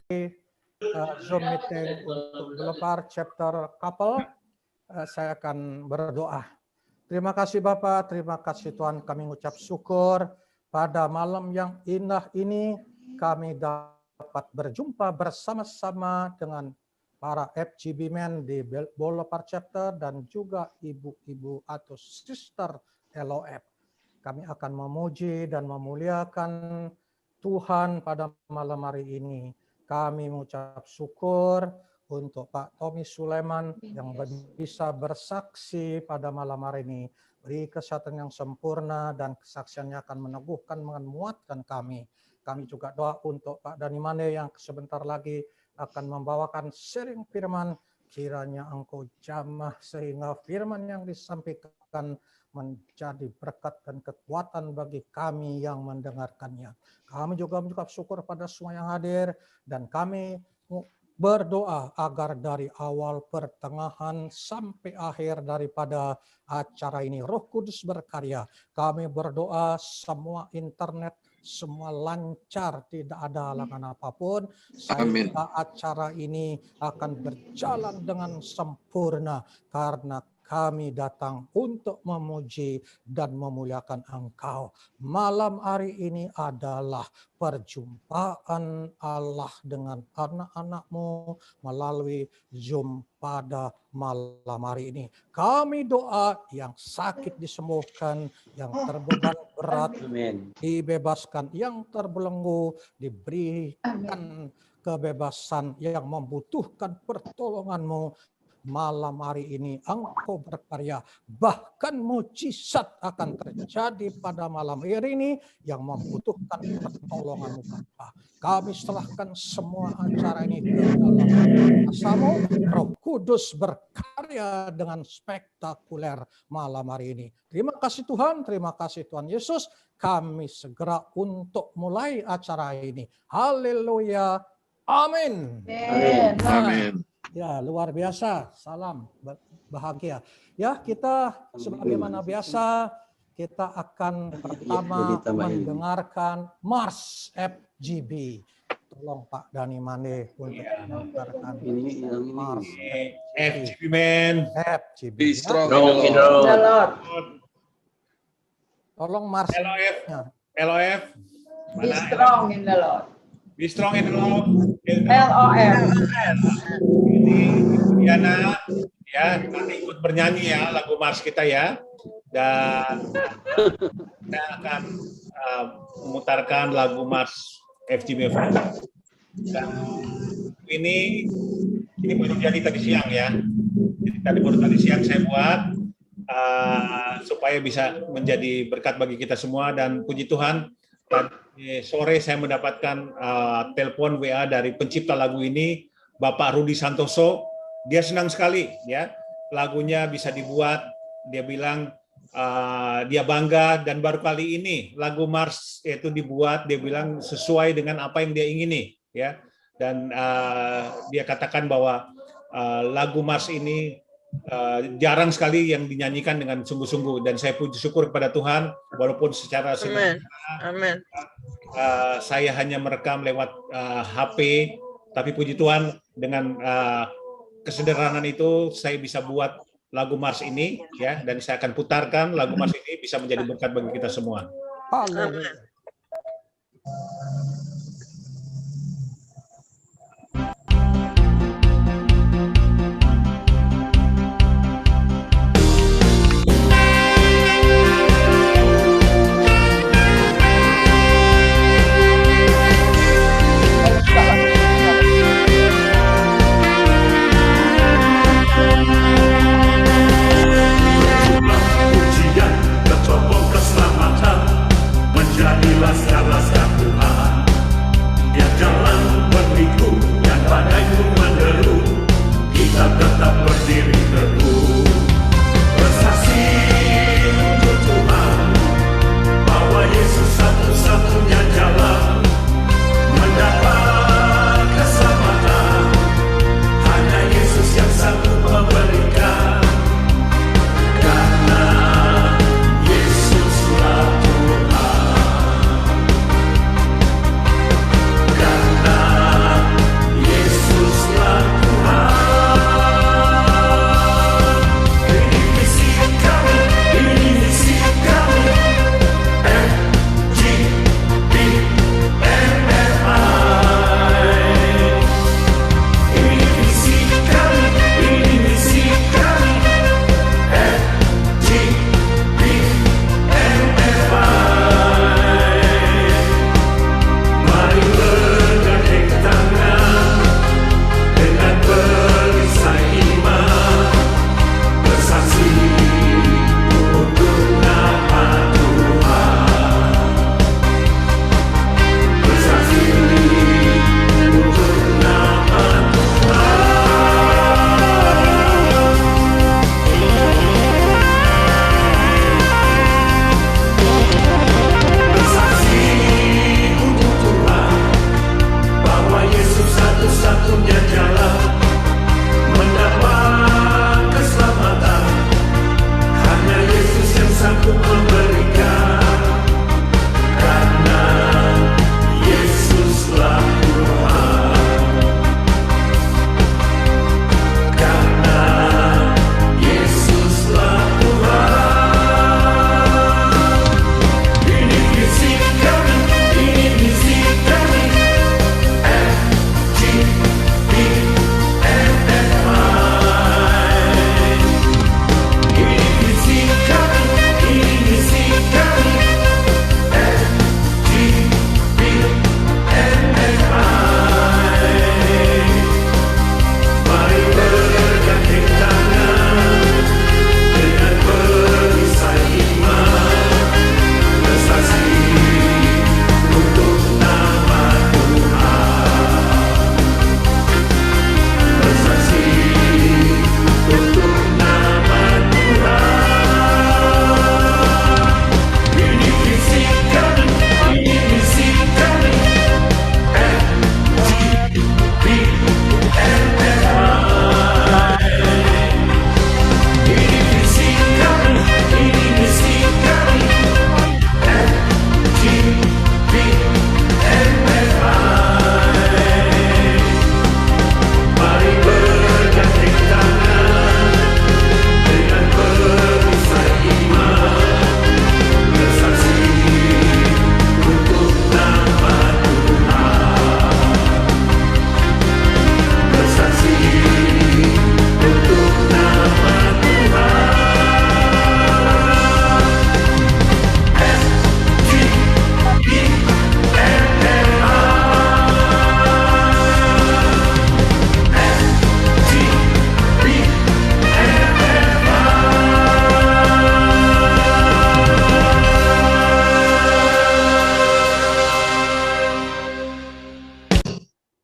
Zoom meeting untuk Global Chapter Couple. Saya akan berdoa. Terima kasih Bapak, terima kasih Tuhan, kami mengucap syukur pada malam yang indah ini kami dapat berjumpa bersama-sama dengan para FGB Men di Global Chapter dan juga ibu-ibu atau sister LOF. Kami akan memuji dan memuliakan Tuhan pada malam hari ini. Kami mengucap syukur untuk Pak Tommy Sulaiman yang bisa bersaksi pada malam hari ini. Beri kesehatan yang sempurna dan kesaksiannya akan meneguhkan, menguatkan kami. Kami juga doa untuk Pak Dani Mane yang sebentar lagi akan membawakan sharing firman. Kiranya Engkau jamah sehingga firman yang disampaikan menjadi berkat dan kekuatan bagi kami yang mendengarkannya. Kami juga mengucap syukur pada semua yang hadir dan kami berdoa agar dari awal, pertengahan, sampai akhir daripada acara ini Roh Kudus berkarya. Kami berdoa semua internet, semua lancar, tidak ada halangan apapun, sehingga acara ini akan berjalan dengan sempurna karena kami datang untuk memuji dan memuliakan Engkau. Malam hari ini adalah perjumpaan Allah dengan anak-anak-Mu melalui Zoom pada malam hari ini. Kami doa yang sakit disembuhkan, yang terbeban berat dibebaskan, yang terbelenggu diberikan kebebasan, yang membutuhkan pertolongan-Mu. Malam hari ini Engkau berkarya, bahkan mujizat akan terjadi pada malam hari ini yang membutuhkan pertolongan-Mu Bapa. Kami serahkan semua acara ini ke dalam kuasa-Mu. Roh Kudus berkarya dengan spektakuler malam hari ini. Terima kasih Tuhan, terima kasih Tuhan Yesus. Kami segera untuk mulai acara ini. Haleluya. Amin. Amin. Ya, luar biasa. Salam bahagia. Ya, kita sebagaimana biasa, kita akan pertama mendengarkan Mars FGB. Tolong Pak Dani Mane untuk mendengarkan Mars FGB Men. FGB. Be strong in the Lord. Lord. Tolong Mars. LOF. Be strong in the Lord. Be strong in the Lord. LOF. Ini Diana, ya, nanti ikut bernyanyi ya lagu Mars kita ya, dan kita akan memutarkan lagu Mars FGB. Dan ini baru jadi tadi siang ya, jadi baru tadi siang saya buat supaya bisa menjadi berkat bagi kita semua. Dan puji Tuhan, tadi sore saya mendapatkan telepon WA dari pencipta lagu ini, Bapak Rudi Santoso. Dia senang sekali ya lagunya bisa dibuat. Dia bilang dia bangga dan baru kali ini lagu Mars itu dibuat. Dia bilang sesuai dengan apa yang dia ingini ya. Dan dia katakan bahwa lagu Mars ini jarang sekali yang dinyanyikan dengan sungguh-sungguh, dan saya puji syukur kepada Tuhan walaupun secara Amin. Saya hanya merekam lewat HP, tapi puji Tuhan dengan kesederhanaan itu saya bisa buat lagu Mars ini ya, dan saya akan putarkan lagu Mars ini bisa menjadi berkat bagi kita semua. Amin. Keselamatan menjadi laskar-laskar Tuhan.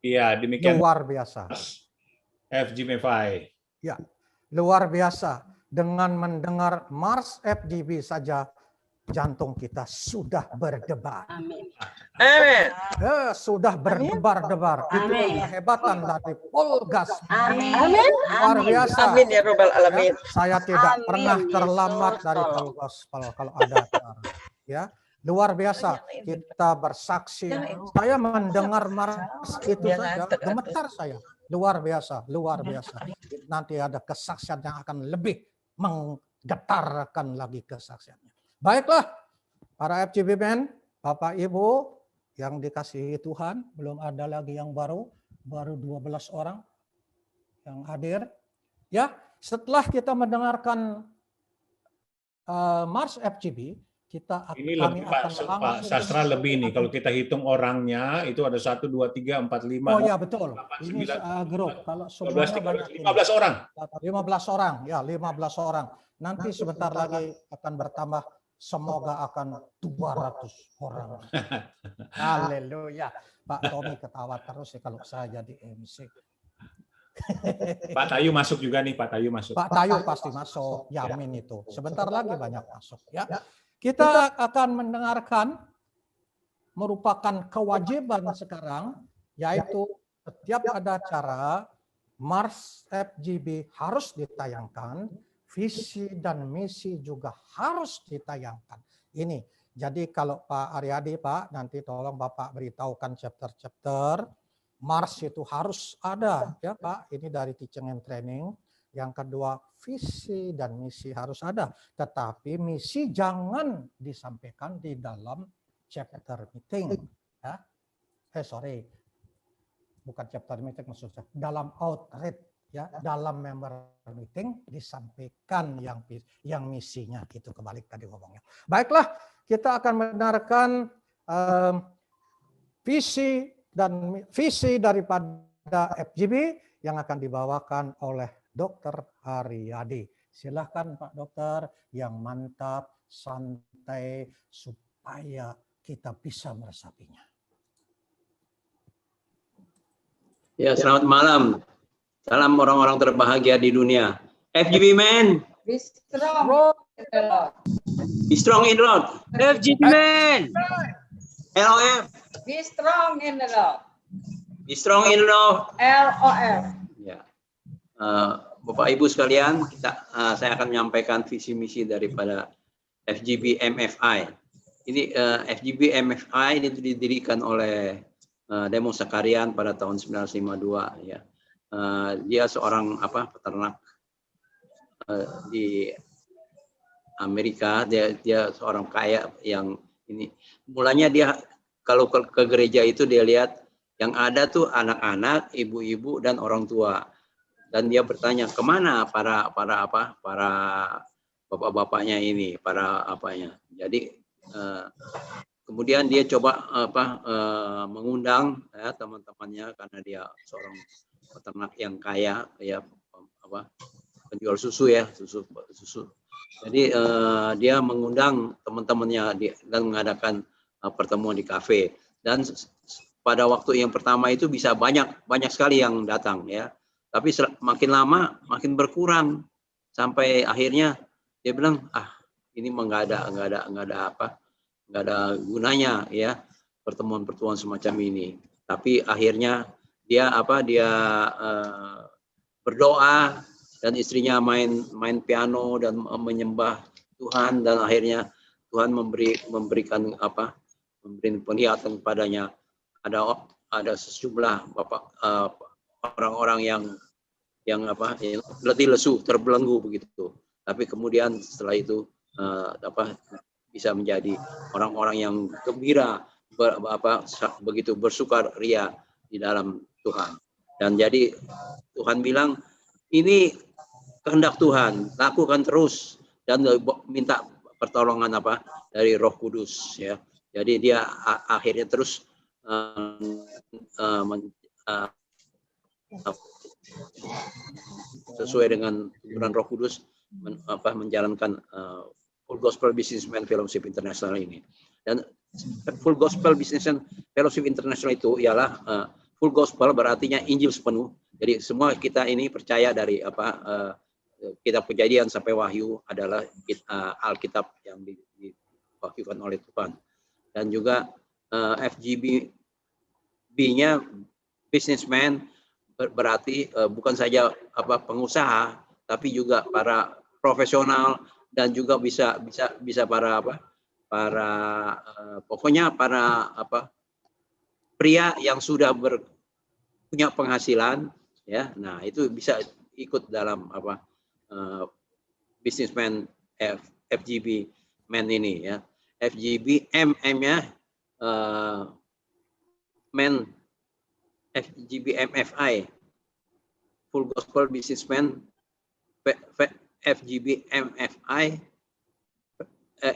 Iya, demikian Luar biasa. FGMFI. Ya, luar biasa. Dengan mendengar Mars FGB saja, jantung kita sudah berdebar. Amin. Sudah berdebar-debar. Itu Amin. kehebatan dari Polgas. Amin. Luar biasa. Amin ya Rabbal Alamin. Ya, saya tidak Amin, pernah Yesus, terlambat dari tolong. Polgas kalau ada acara. Ya, luar biasa. Kita bersaksi. Saya mendengar Mars itu saja, gemetar saya. Luar biasa, luar biasa. Nanti ada kesaksian yang akan lebih menggetarkan lagi kesaksiannya. Baiklah, para FGB Men, Bapak Ibu yang dikasihi Tuhan, belum ada lagi yang baru 12 orang yang hadir. Ya, setelah kita mendengarkan Mars FGB, Ini lebih Pak Sastra lebih nih. Kalau kita hitung orangnya itu ada 1, 2, 3, 4, 5. Oh ya betul. 8, Ini 9, grup. Kalau 12, semuanya banyak 15 orang. 15 orang. Ya, 15 orang. Nanti sebentar lagi akan bertambah. Semoga akan 200 orang. Haleluya. Pak Tommy ketawa terus ya kalau saya jadi MC. Pak Tayu masuk juga nih, Pak Tayu masuk. Pak Tayu pasti masuk, yamin itu. Sebentar lagi banyak masuk ya. Kita akan mendengarkan merupakan kewajiban sekarang, yaitu setiap ada acara Mars FGB harus ditayangkan, visi dan misi juga harus ditayangkan. Ini, jadi kalau Pak Aryadi, Pak, nanti tolong Bapak beritahukan chapter-chapter, Mars itu harus ada, ya Pak, ini dari teaching and training. Yang kedua, visi dan misi harus ada. Tetapi misi jangan disampaikan di dalam chapter meeting. Ya. Bukan chapter meeting maksudnya. Dalam outreach, ya, dalam member meeting disampaikan yang misinya. Itu kebalik tadi ngomongnya. Baiklah, kita akan mendengarkan visi daripada FGB yang akan dibawakan oleh Dr. Aryadi. Silahkan Pak Dokter yang mantap, santai, supaya kita bisa meresapinya. Ya, selamat malam. Salam orang-orang terbahagia di dunia. FGB Men. Be strong in the Lord. Be strong in the Lord. FGB Men. LOF. Be strong in the Lord. Be strong in the Lord. LOF. Ya. Bapak Ibu sekalian, saya akan menyampaikan visi misi daripada FGB MFI. Ini FGB MFI ini didirikan oleh Demo Sakarian pada tahun 1952. Ya. Dia seorang peternak di Amerika. Dia seorang kaya yang ini. Mulanya dia kalau ke gereja itu dia lihat yang ada tuh anak-anak, ibu-ibu dan orang tua. Dan dia bertanya kemana para bapak-bapaknya ini, para apanya. Jadi kemudian dia coba mengundang ya, teman-temannya karena dia seorang peternak yang kaya ya, penjual susu ya, susu. Jadi dia mengundang teman-temannya dan mengadakan pertemuan di kafe. Dan pada waktu yang pertama itu bisa banyak sekali yang datang ya. Tapi makin lama makin berkurang sampai akhirnya dia bilang ini mah nggak ada gunanya ya pertemuan semacam ini. Tapi akhirnya dia berdoa dan istrinya main piano dan menyembah Tuhan dan akhirnya Tuhan memberikan penglihatan kepadanya. Ada sejumlah orang-orang yang letih lesu, terbelenggu begitu. Tapi kemudian setelah itu bisa menjadi orang-orang yang gembira, begitu bersukaria di dalam Tuhan. Dan jadi Tuhan bilang ini kehendak Tuhan, lakukan terus dan minta pertolongan dari Roh Kudus ya. Jadi dia akhirnya terus sesuai dengan tuntunan Roh Kudus menjalankan Full Gospel Businessman Fellowship International ini. Dan Full Gospel Businessman Fellowship International itu ialah full gospel berartinya Injil sepenuh. Jadi semua kita ini percaya dari kitab Kejadian sampai Wahyu adalah Alkitab yang diwahyukan oleh Tuhan. Dan juga FGB-nya businessman berarti bukan saja pengusaha, tapi juga para profesional dan juga bisa pokoknya para pria yang sudah punya penghasilan, ya. Nah, itu bisa ikut dalam businessman FGB man ini, ya. FGB MM-nya man FGB MFI, full gospel businessman. FGB MFI,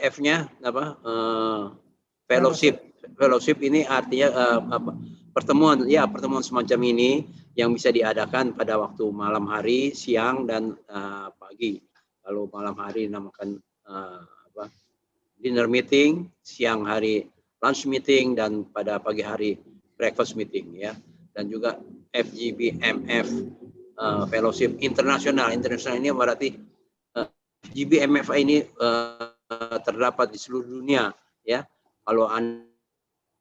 F-nya fellowship. Fellowship ini artinya pertemuan semacam ini yang bisa diadakan pada waktu malam hari, siang, dan pagi. Kalau malam hari dinamakan dinner meeting, siang hari lunch meeting, dan pada pagi hari breakfast meeting, ya. Dan juga FGB MF fellowship internasional. Internasional ini berarti FGB MFI ini terdapat di seluruh dunia, ya. Kalau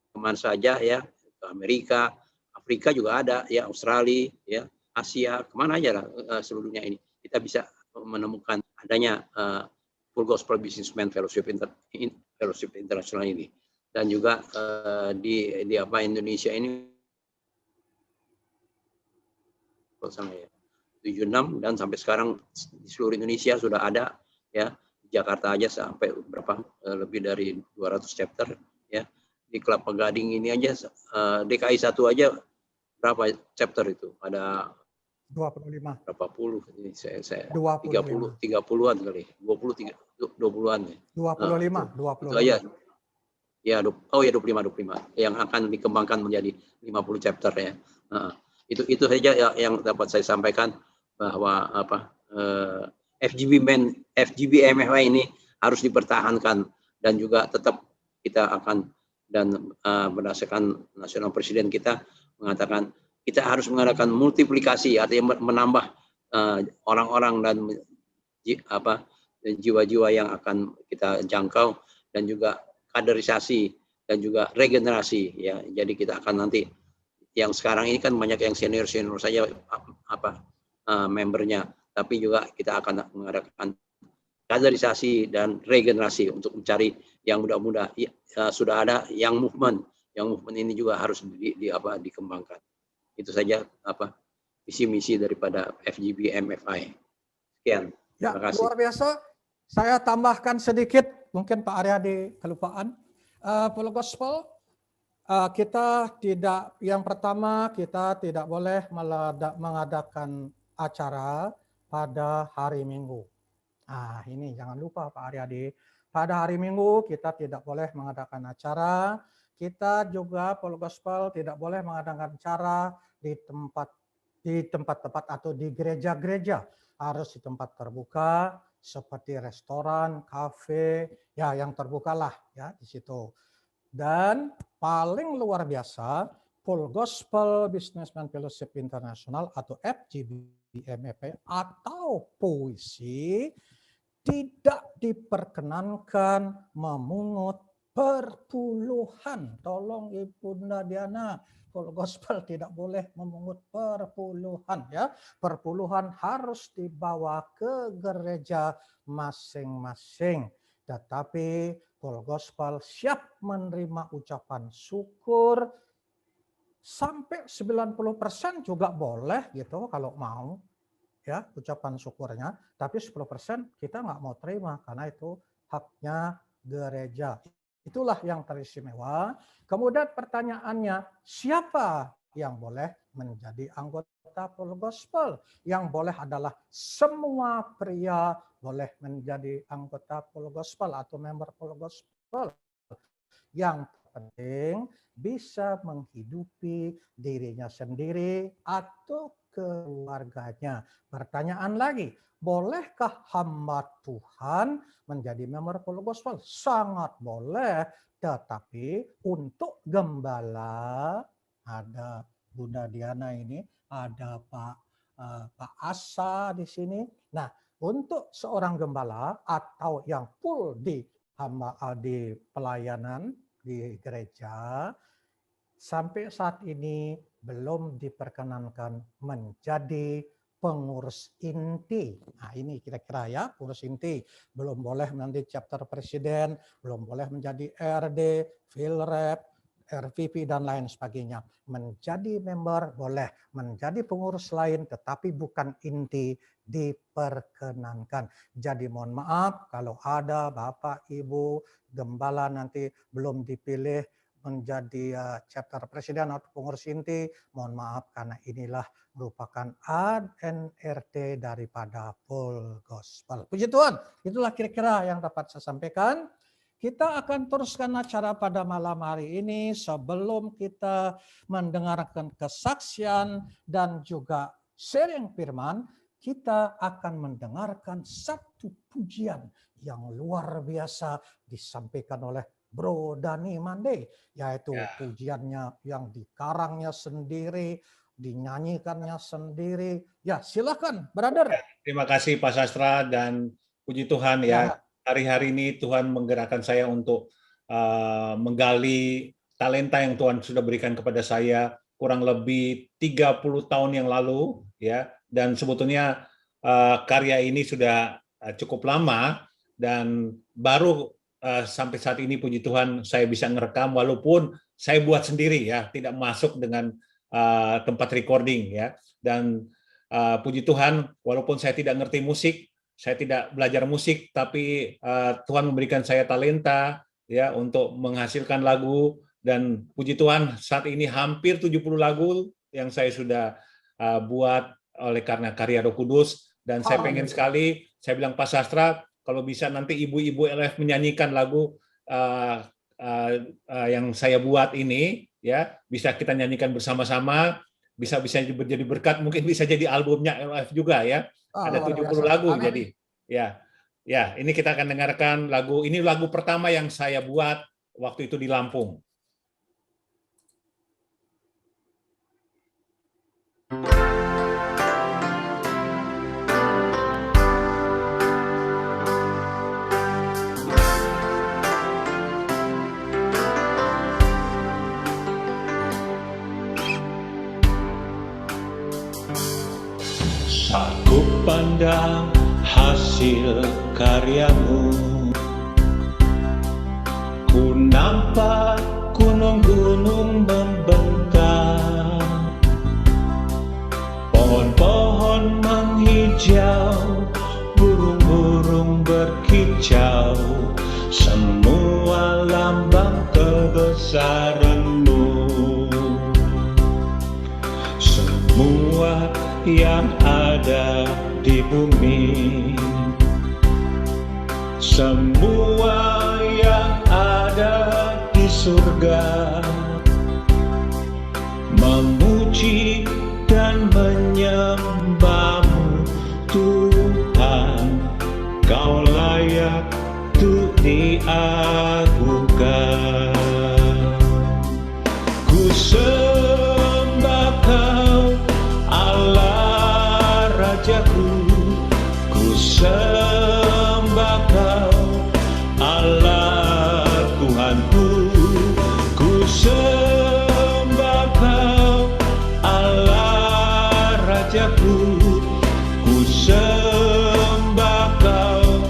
kemana saja, ya, ke Amerika, Afrika juga ada, ya, Australia, ya, Asia, kemana aja lah, seluruh dunia ini kita bisa menemukan adanya full gospel businessman fellowship internasional ini. Dan juga di Indonesia ini 76, dan sampai sekarang di seluruh Indonesia sudah ada, ya. Di Jakarta aja sampai lebih dari 200 chapter, ya. Di Kelapa Gading ini aja DKI 1 aja berapa chapter itu? Ada 25. berapa puluh? Saya 25. 30-an kali. 20-an. 25. Itu aja. Ya, 25 yang akan dikembangkan menjadi 50 chapter, ya. Itu saja yang dapat saya sampaikan, bahwa FGB MFI ini harus dipertahankan, dan juga tetap kita akan, dan berdasarkan nasional presiden kita mengatakan kita harus mengadakan multiplikasi, artinya menambah orang-orang dan jiwa-jiwa yang akan kita jangkau, dan juga kaderisasi dan juga regenerasi, ya. Jadi kita akan nanti, yang sekarang ini kan banyak yang senior saja membernya, tapi juga kita akan mengadakan kaderisasi dan regenerasi untuk mencari yang muda-muda. Sudah ada yang movement ini juga harus dikembangkan. Itu saja visi-misi daripada FGB MFI. Sekian. Ya, Terima kasih. luar biasa. Saya tambahkan sedikit, mungkin Pak Aryadi kelupaan. Full gospel, yang pertama kita tidak boleh mengadakan acara pada hari Minggu. Nah, ini jangan lupa Pak Aryadi. Pada hari Minggu kita tidak boleh mengadakan acara. Kita juga full gospel tidak boleh mengadakan acara di tempat-tempat atau di gereja-gereja. Harus di tempat terbuka seperti restoran, kafe, ya, yang terbuka lah, ya, di situ. Dan paling luar biasa, Full Gospel Businessman Fellowship International atau FGBMFI atau puisi tidak diperkenankan memungut perpuluhan. Tolong Ibunda Diana, Full Gospel tidak boleh memungut perpuluhan, ya. Perpuluhan harus dibawa ke gereja masing-masing. Tetapi Full Gospel siap menerima ucapan syukur sampai 90% juga boleh gitu kalau mau, ya, ucapan syukurnya. Tapi 10% kita nggak mau terima karena itu haknya gereja. Itulah yang teristimewa. Kemudian pertanyaannya, siapa yang boleh menjadi anggota Full Gospel? Yang boleh adalah semua pria boleh menjadi anggota Full Gospel atau member Full Gospel. Yang penting bisa menghidupi dirinya sendiri atau keluarganya. Pertanyaan lagi, bolehkah hamba Tuhan menjadi member Full Gospel? Sangat boleh, tetapi untuk gembala ada Bunda Diana ini, ada Pak Asa di sini. Nah, untuk seorang gembala atau yang full di pelayanan di gereja, sampai saat ini belum diperkenankan menjadi pengurus inti. Nah, ini kira-kira ya, pengurus inti. Belum boleh menjadi chapter presiden, belum boleh menjadi RD, field rep, RVP, dan lain sebagainya. Menjadi member boleh, menjadi pengurus lain, tetapi bukan inti, diperkenankan. Jadi mohon maaf kalau ada Bapak, Ibu, gembala nanti belum dipilih menjadi chapter presiden atau pengurus inti, mohon maaf karena inilah merupakan ANRT daripada Full Gospel. Puji Tuhan, itulah kira-kira yang dapat saya sampaikan. Kita akan teruskan acara pada malam hari ini sebelum kita mendengarkan kesaksian dan juga sharing firman, kita akan mendengarkan satu pujian yang luar biasa disampaikan oleh Bro Dani Mande, yaitu pujiannya yang dikarangnya sendiri, dinyanyikannya sendiri. Ya, silakan, brother. Terima kasih Pak Sastra, dan puji Tuhan ya. Hari-hari ini Tuhan menggerakkan saya untuk menggali talenta yang Tuhan sudah berikan kepada saya kurang lebih 30 tahun yang lalu ya. Dan sebetulnya karya ini sudah cukup lama, dan baru sampai saat ini puji Tuhan saya bisa ngerekam, walaupun saya buat sendiri ya, tidak masuk dengan tempat recording ya. Dan puji Tuhan, walaupun saya tidak ngerti musik, saya tidak belajar musik, tapi Tuhan memberikan saya talenta ya untuk menghasilkan lagu, dan puji Tuhan saat ini hampir 70 lagu yang saya sudah buat oleh karena karya Roh Kudus. Dan saya pengen sekali, saya bilang Pak Sastra, kalau bisa nanti ibu-ibu LF menyanyikan lagu yang saya buat ini ya, bisa kita nyanyikan bersama-sama, bisa menjadi berkat, mungkin bisa jadi albumnya LF juga ya. Ada 70 lagu. Amin. Jadi ya ini kita akan dengarkan lagu ini, lagu pertama yang saya buat waktu itu di Lampung. Saat ku pandang hasil karyamu, ku nampak gunung-gunung membentang, pohon-pohon menghijau, burung-burung berkicau, semua lambang kebesaran-Mu. Semua yang ada di bumi, semua yang ada di surga, memuji dan menyembah-Mu Tuhan. Kau layak untuk diagungkan. Ku sembah Kau Allah Rajaku, ku sembah Kau Allah Tuhanku, ku sembah Kau Allah Rajaku, ku sembah Kau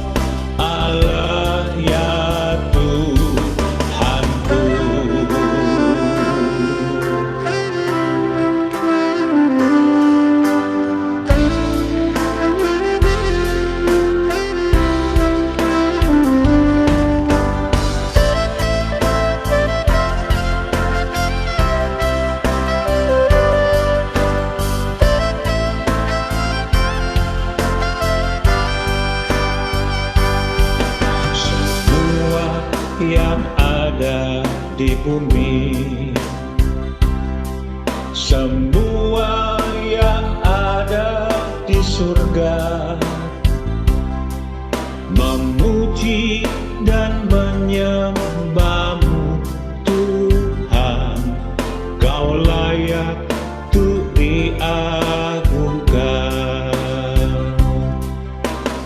Allah ya Tuhanku. Yang ada di bumi, semua yang ada di surga, memuji dan menyembah-Mu Tuhan. Kau layak diagungkan.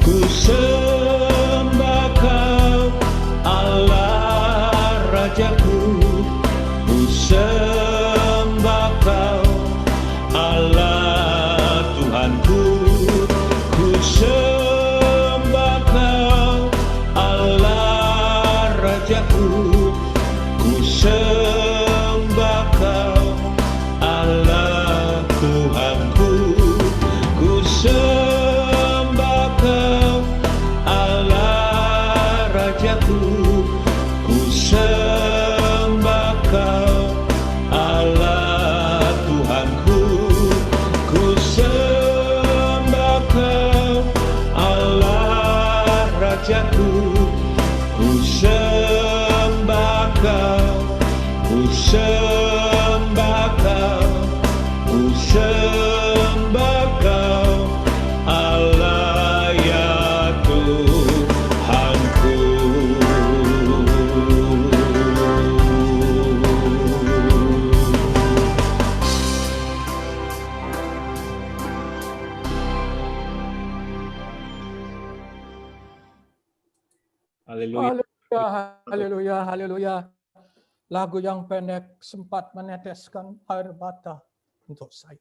Ku sembah Kau, Allah Rajaku. Ku sembah Kau, Allah Tuhanku. Ku sembah Kau, Allah Rajaku. Ku sembah Kau, Allah Tuhanku. Ku sembah Kau, Allah Rajaku. Ku sembah Kau, Allah Tuhanku. Ku sembah Kau, Allah Rajaku. Ku sembah Kau, ku sembah Kau, ku sembah Kau, Allah ya Tuhanku. Haleluya. Haleluya, haleluya, haleluya. Lagu yang pendek sempat meneteskan air mata untuk saya.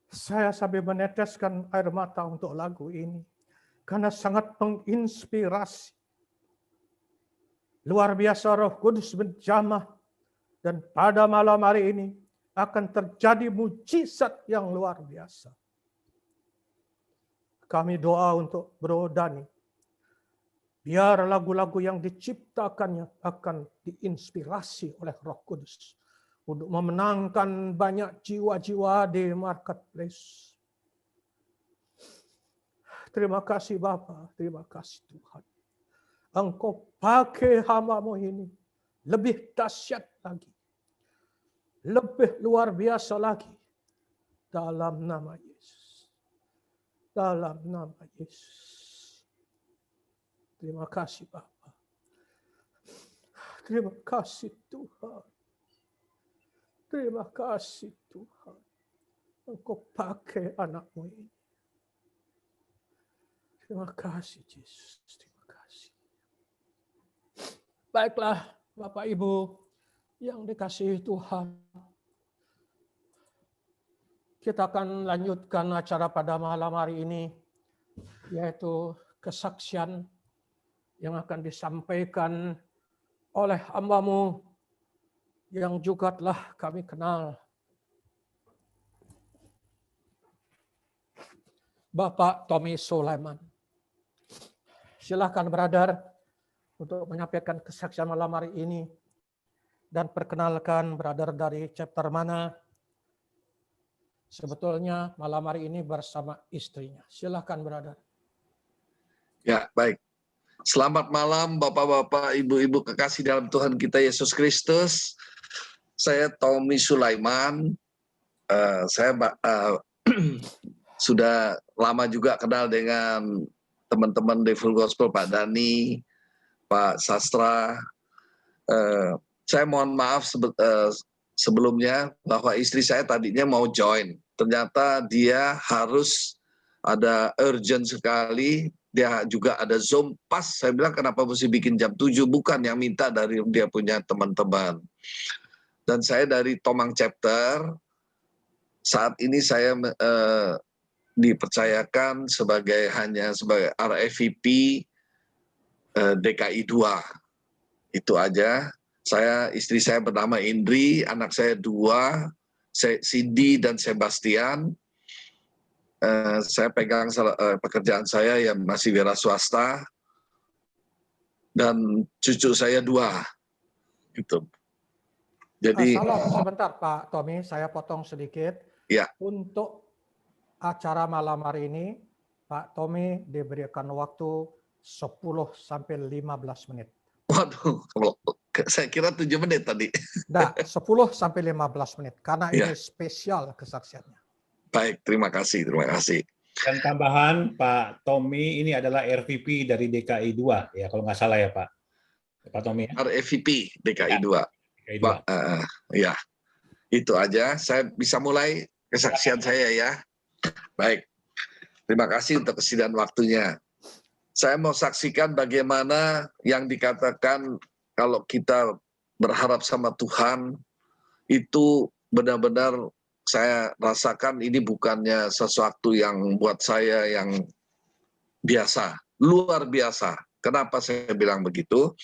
Saya sampai meneteskan air mata untuk lagu ini. Karena sangat menginspirasi. Luar biasa Roh Kudus menjamah. Dan pada malam hari ini akan terjadi mujizat yang luar biasa. Kami doa untuk Bro Dani. Biar lagu-lagu yang diciptakannya akan diinspirasi oleh Roh Kudus untuk memenangkan banyak jiwa-jiwa di marketplace. Terima kasih Bapa, terima kasih Tuhan. Engkau pakai hamba-Mu ini lebih dahsyat lagi, lebih luar biasa lagi dalam nama Yesus. Dalam nama Yesus. Terima kasih Bapa. Terima kasih Tuhan. Terima kasih Tuhan. Engkau pakai anak-Mu ini. Terima kasih Yesus. Terima kasih. Baiklah Bapak Ibu yang dikasihi Tuhan. Kita akan lanjutkan acara pada malam hari ini. Yaitu kesaksian yang akan disampaikan oleh hamba-Mu yang juga telah kami kenal. Bapak Tommy Sulaiman. Silakan brother untuk menyampaikan kesaksian malam hari ini. Dan perkenalkan brother dari chapter mana. Sebetulnya malam hari ini bersama istrinya. Silakan brother. Ya, baik. Selamat malam Bapak-bapak, Ibu-ibu kekasih dalam Tuhan kita Yesus Kristus. Saya Tommy Sulaiman. Saya sudah lama juga kenal dengan teman-teman di Full Gospel, Pak Dani, Pak Sastra. Saya mohon maaf sebelumnya bahwa istri saya tadinya mau join. Ternyata dia harus ada urgent sekali. Dia juga ada Zoom pas. Saya bilang kenapa mesti bikin jam 7? Bukan yang minta dari dia punya teman-teman. Dan saya dari Tomang Chapter. Saat ini saya dipercayakan hanya sebagai RFVP DKI 2. Itu aja. Istri saya bernama Indri, anak saya 2, Cindy dan Sebastian. Saya pegang pekerjaan saya yang masih wira swasta dan cucu saya 2 gitu. Jadi sebentar Pak Tommy, saya potong sedikit. Ya. Untuk acara malam hari ini Pak Tommy diberikan waktu 10 sampai 15 menit. Waduh, saya kira 7 menit tadi. Nah, 10 sampai 15 menit karena ini spesial kesaksiannya. Baik, terima kasih, terima kasih. Dan tambahan Pak Tommy ini adalah RVP dari DKI 2 ya kalau nggak salah ya Pak Tommy. RVP DKI 2. DKI 2. Ya. Itu aja, saya bisa mulai kesaksian saya ya. Baik, terima kasih untuk kesediaan waktunya. Saya mau saksikan bagaimana yang dikatakan kalau kita berharap sama Tuhan, itu benar-benar saya rasakan ini bukannya sesuatu yang buat saya yang biasa, luar biasa. Kenapa saya bilang begitu?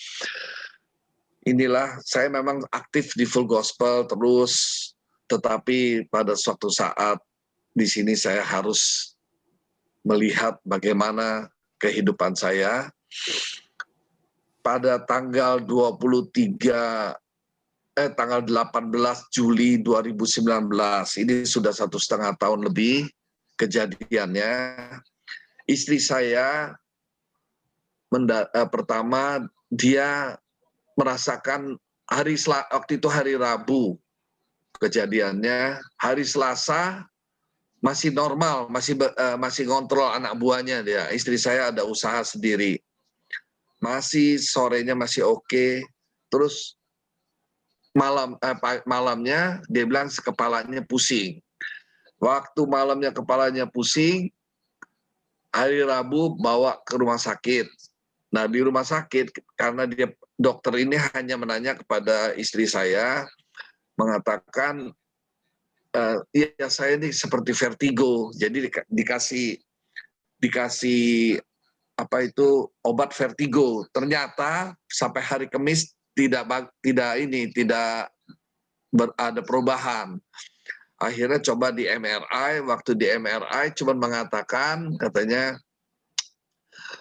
Inilah saya memang aktif di Full Gospel terus, tetapi pada suatu saat di sini saya harus melihat bagaimana kehidupan saya. Pada tanggal 18 Juli 2019, ini sudah 1,5 tahun lebih kejadiannya. Istri saya pertama dia merasakan waktu itu hari Rabu kejadiannya, hari Selasa masih normal, masih ngontrol anak buahnya dia. Istri saya ada usaha sendiri, masih sorenya masih oke. Terus malamnya dia bilang kepalanya pusing. Waktu malamnya kepalanya pusing, hari Rabu bawa ke rumah sakit. Nah, di rumah sakit karena dokter ini hanya menanya kepada istri saya, mengatakan iya saya ini seperti vertigo, jadi dikasih apa itu obat vertigo. Ternyata sampai hari Kamis tidak ada perubahan. Akhirnya coba di MRI, waktu di MRI cuma mengatakan katanya,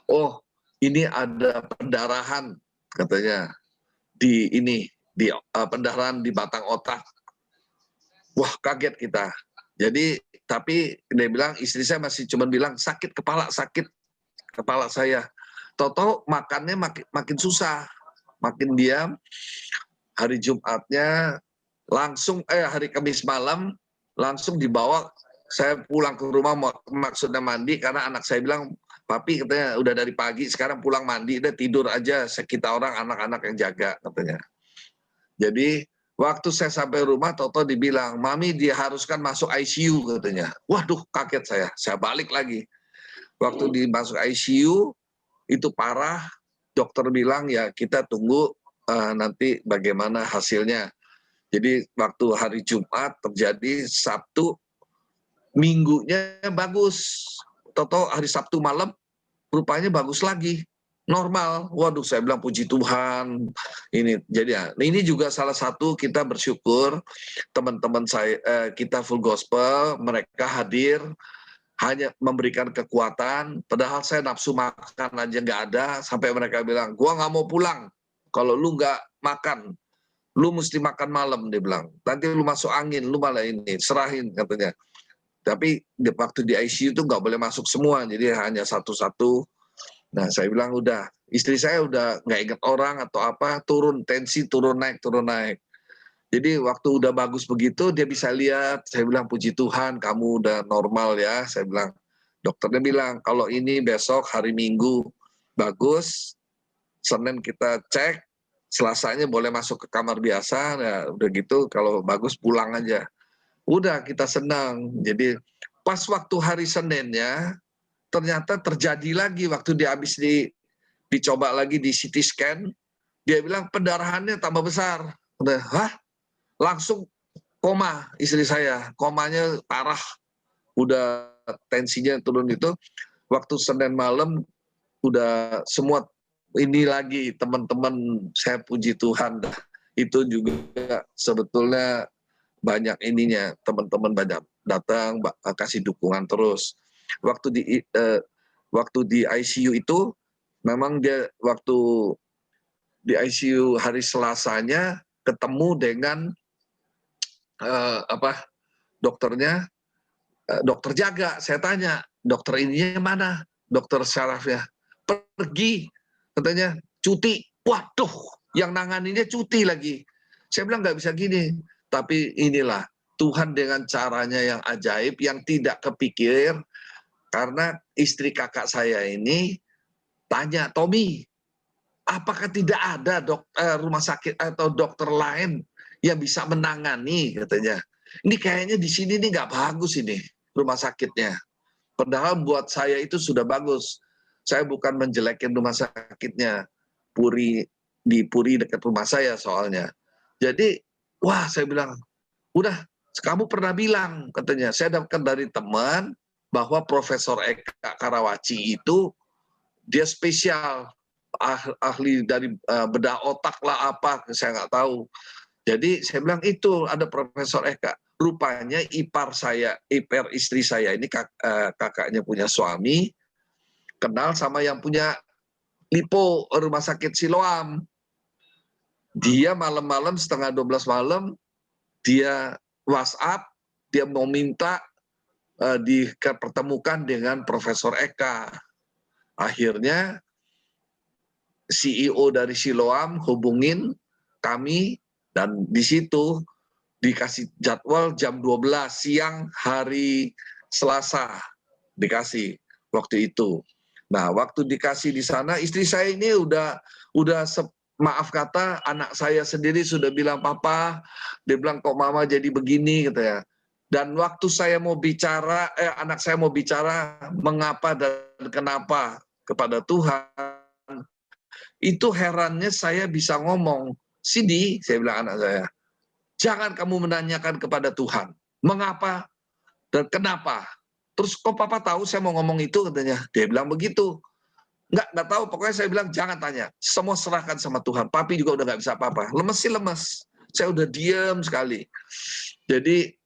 oh ini ada pendarahan katanya di pendarahan di batang otak. Wah, kaget kita. Jadi tapi dia bilang, istri saya masih cuma bilang sakit kepala saya. Tahu-tahu makannya makin susah, makin diam. Hari Jumatnya langsung hari Kamis malam langsung dibawa, saya pulang ke rumah, maksudnya mandi karena anak saya bilang, papi katanya udah dari pagi sekarang pulang mandi, udah tidur aja, kita orang anak-anak yang jaga katanya. Jadi waktu saya sampai rumah, Toto dibilang, mami diharuskan masuk ICU katanya. Waduh, kaget saya balik lagi. Waktu dimasuk ICU itu parah, dokter bilang ya kita tunggu nanti bagaimana hasilnya. Jadi waktu hari Jumat terjadi, Sabtu Minggunya bagus. Toto hari Sabtu malam rupanya bagus lagi, normal. Waduh, saya bilang puji Tuhan. Ini juga salah satu kita bersyukur teman-teman kita Full Gospel, mereka hadir hanya memberikan kekuatan. Padahal saya nafsu makan aja nggak ada, sampai mereka bilang, gua nggak mau pulang kalau lu nggak makan. Lu mesti makan malam, dia bilang. Nanti lu masuk angin, lu malah ini, serahin katanya. Tapi waktu di ICU itu nggak boleh masuk semua, jadi hanya satu-satu. Nah, saya bilang udah, istri saya udah nggak ingat orang atau apa, turun tensi, turun naik. Jadi waktu udah bagus begitu, dia bisa lihat, saya bilang puji Tuhan, kamu udah normal ya. Saya bilang, dokternya bilang, kalau ini besok hari Minggu bagus, Senin kita cek, Selasanya boleh masuk ke kamar biasa, nah udah gitu kalau bagus pulang aja. Udah kita senang. Jadi pas waktu hari Seninnya ternyata terjadi lagi waktu dia habis dicoba lagi di CT scan, dia bilang pendarahannya tambah besar. Udah, langsung koma istri saya. Komanya parah. Udah tensinya turun itu. Waktu Senin malam udah semua ini lagi teman-teman, saya puji Tuhan dah. Itu juga sebetulnya banyak ininya, teman-teman banyak datang kasih dukungan terus. Waktu di ICU itu memang dia waktu di ICU hari Selasanya ketemu dengan dokternya, dokter jaga. Saya tanya, dokter ininya mana? Dokter syarafnya pergi, katanya cuti. Waduh, yang nanganinya cuti lagi. Saya bilang nggak bisa gini. Tapi inilah Tuhan dengan caranya yang ajaib, yang tidak kepikir. Karena istri kakak saya ini tanya, Tommy, apakah tidak ada rumah sakit atau dokter lain yang bisa menangani katanya. Ini kayaknya di sini nih nggak bagus ini rumah sakitnya. Padahal buat saya itu sudah bagus. Saya bukan menjelekin rumah sakitnya. Di Puri dekat rumah saya soalnya. Jadi, wah saya bilang, udah kamu pernah bilang katanya. Saya dapatkan dari teman bahwa Profesor Eka Karawaci itu dia spesial ahli dari bedah otak lah apa saya nggak tahu. Jadi saya bilang itu ada Profesor Eka. Rupanya ipar istri saya ini kakaknya punya suami, kenal sama yang punya Lipo rumah sakit Siloam. Dia malam-malam setengah 12 malam, dia WhatsApp, dia mau minta dipertemukan dengan Profesor Eka. Akhirnya CEO dari Siloam hubungin kami, dan di situ dikasih jadwal jam 12 siang hari Selasa, dikasih waktu itu. Nah, waktu dikasih di sana, istri saya ini udah maaf kata, anak saya sendiri sudah bilang, papa, dia bilang kok mama jadi begini gitu ya. Dan waktu saya mau bicara, anak saya mau bicara mengapa dan kenapa kepada Tuhan, itu herannya saya bisa ngomong, Cindy, saya bilang anak saya, jangan kamu menanyakan kepada Tuhan, mengapa dan kenapa. Terus kok papa tahu saya mau ngomong itu katanya. Dia bilang begitu. Nggak tahu, pokoknya saya bilang jangan tanya. Semua serahkan sama Tuhan. Papi juga udah nggak bisa apa-apa. Lemes sih lemes. Saya udah diem sekali. Jadi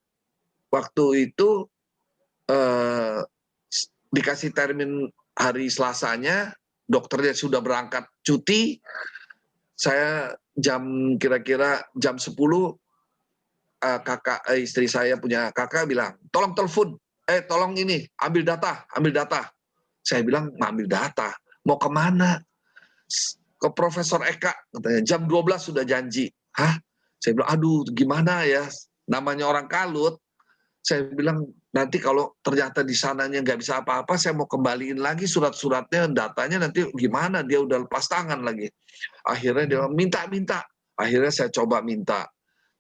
waktu itu dikasih termin hari Selasanya, dokternya sudah berangkat cuti. Saya kira-kira jam 10, istri saya punya kakak bilang, tolong telepon, tolong ini, ambil data. Saya bilang, ambil data, mau kemana? Ke Profesor Eka, katanya, jam 12 sudah janji. Hah? Saya bilang, aduh gimana ya, namanya orang kalut. Saya bilang, nanti kalau ternyata di sananya nggak bisa apa-apa, saya mau kembaliin lagi surat-suratnya, datanya nanti gimana, dia udah lepas tangan lagi. Akhirnya dia minta. Akhirnya saya coba minta.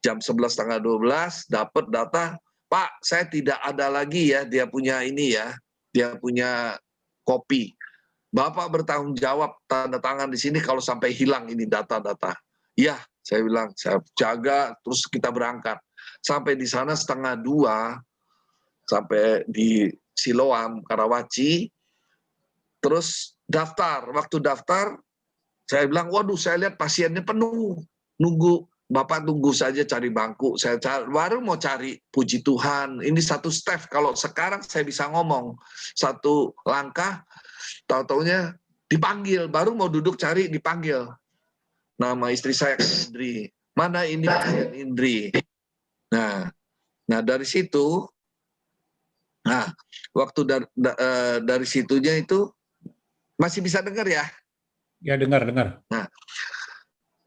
Jam 11:30 dapat data, Pak, saya tidak ada lagi ya, dia punya ini ya, dia punya kopi. Bapak bertanggung jawab tanda tangan di sini kalau sampai hilang ini data-data. Ya, saya bilang, saya jaga, terus kita berangkat. Sampai di sana 1:30, sampai di Siloam, Karawaci, terus daftar. Waktu daftar, saya bilang, waduh saya lihat pasiennya penuh, nunggu. Bapak tunggu saja cari bangku. Saya baru mau cari, puji Tuhan. Ini satu step, kalau sekarang saya bisa ngomong. Satu langkah, tahu-taunya dipanggil. Baru mau duduk cari, dipanggil. Nama istri saya Indri. Mana ini pasien Indri? Nah dari situ, waktu dari situnya itu, masih bisa dengar ya? Ya, dengar.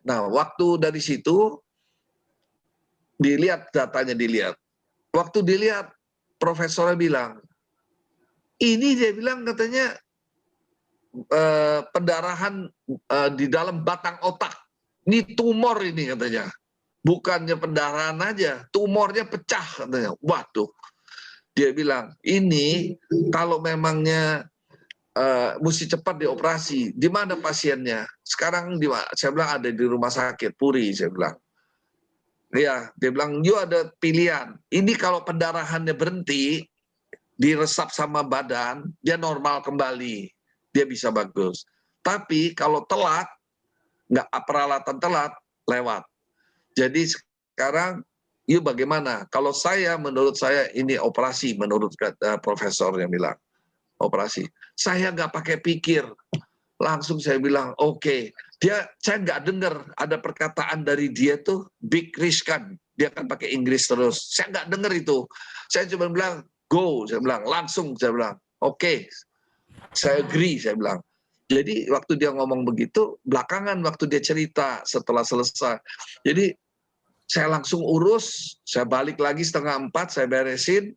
Nah, waktu dari situ, dilihat datanya. Waktu dilihat, profesornya bilang, ini dia bilang katanya pendarahan di dalam batang otak. Ini tumor ini katanya. Bukannya pendarahan aja, tumornya pecah katanya. Waduh, dia bilang, ini kalau memangnya mesti cepat dioperasi. Di mana pasiennya? Sekarang saya bilang ada di rumah sakit Puri, saya bilang. Ya, dia bilang, you ada pilihan. Ini kalau pendarahannya berhenti, diresap sama badan, dia normal kembali. Dia bisa bagus. Tapi kalau telat, peralatan telat, lewat. Jadi sekarang, you bagaimana? Kalau menurut saya ini operasi, menurut profesor yang bilang. Operasi. Saya nggak pakai pikir, langsung saya bilang oke. Saya nggak dengar ada perkataan dari dia tuh big risk kan, dia kan pakai Inggris terus. Saya nggak dengar itu. Saya cuma bilang go, saya bilang langsung, saya bilang oke. Saya agree, saya bilang. Jadi waktu dia ngomong begitu, belakangan waktu dia cerita setelah selesai. Jadi saya langsung urus, saya balik lagi 3:30, saya beresin.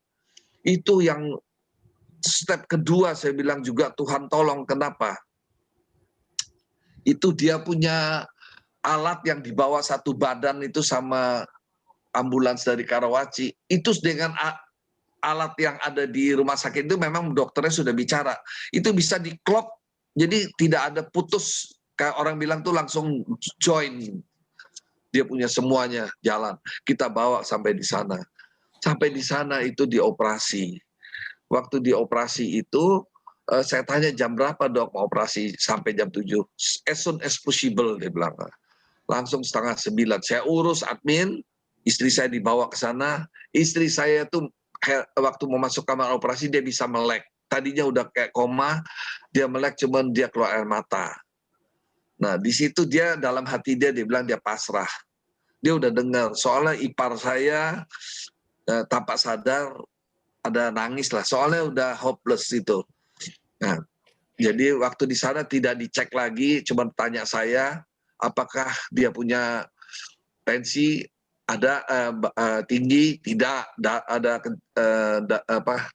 Itu yang step kedua saya bilang juga Tuhan tolong, kenapa? Itu dia punya alat yang dibawa satu badan itu sama ambulans dari Karawaci, itu dengan alat yang ada di rumah sakit itu memang dokternya sudah bicara. Itu bisa diklop, jadi tidak ada putus. Kayak orang bilang tuh langsung join. Dia punya semuanya jalan. Kita bawa sampai di sana. Sampai di sana itu dioperasi. Waktu dioperasi itu, saya tanya jam berapa dok mau operasi, sampai jam 7. As soon as possible, dia bilang. Langsung 8:30. Saya urus admin, istri saya dibawa ke sana. Istri saya tuh waktu mau masuk kamar operasi dia bisa melek. Tadinya udah kayak koma, dia melek cuman dia keluar air mata. Nah di situ dia dalam hati dia bilang dia pasrah. Dia udah dengar, soalnya ipar saya tanpa sadar ada nangis lah, soalnya udah hopeless itu. Nah, jadi waktu di sana tidak dicek lagi, cuma tanya saya apakah dia punya tensi ada tinggi, tidak, ada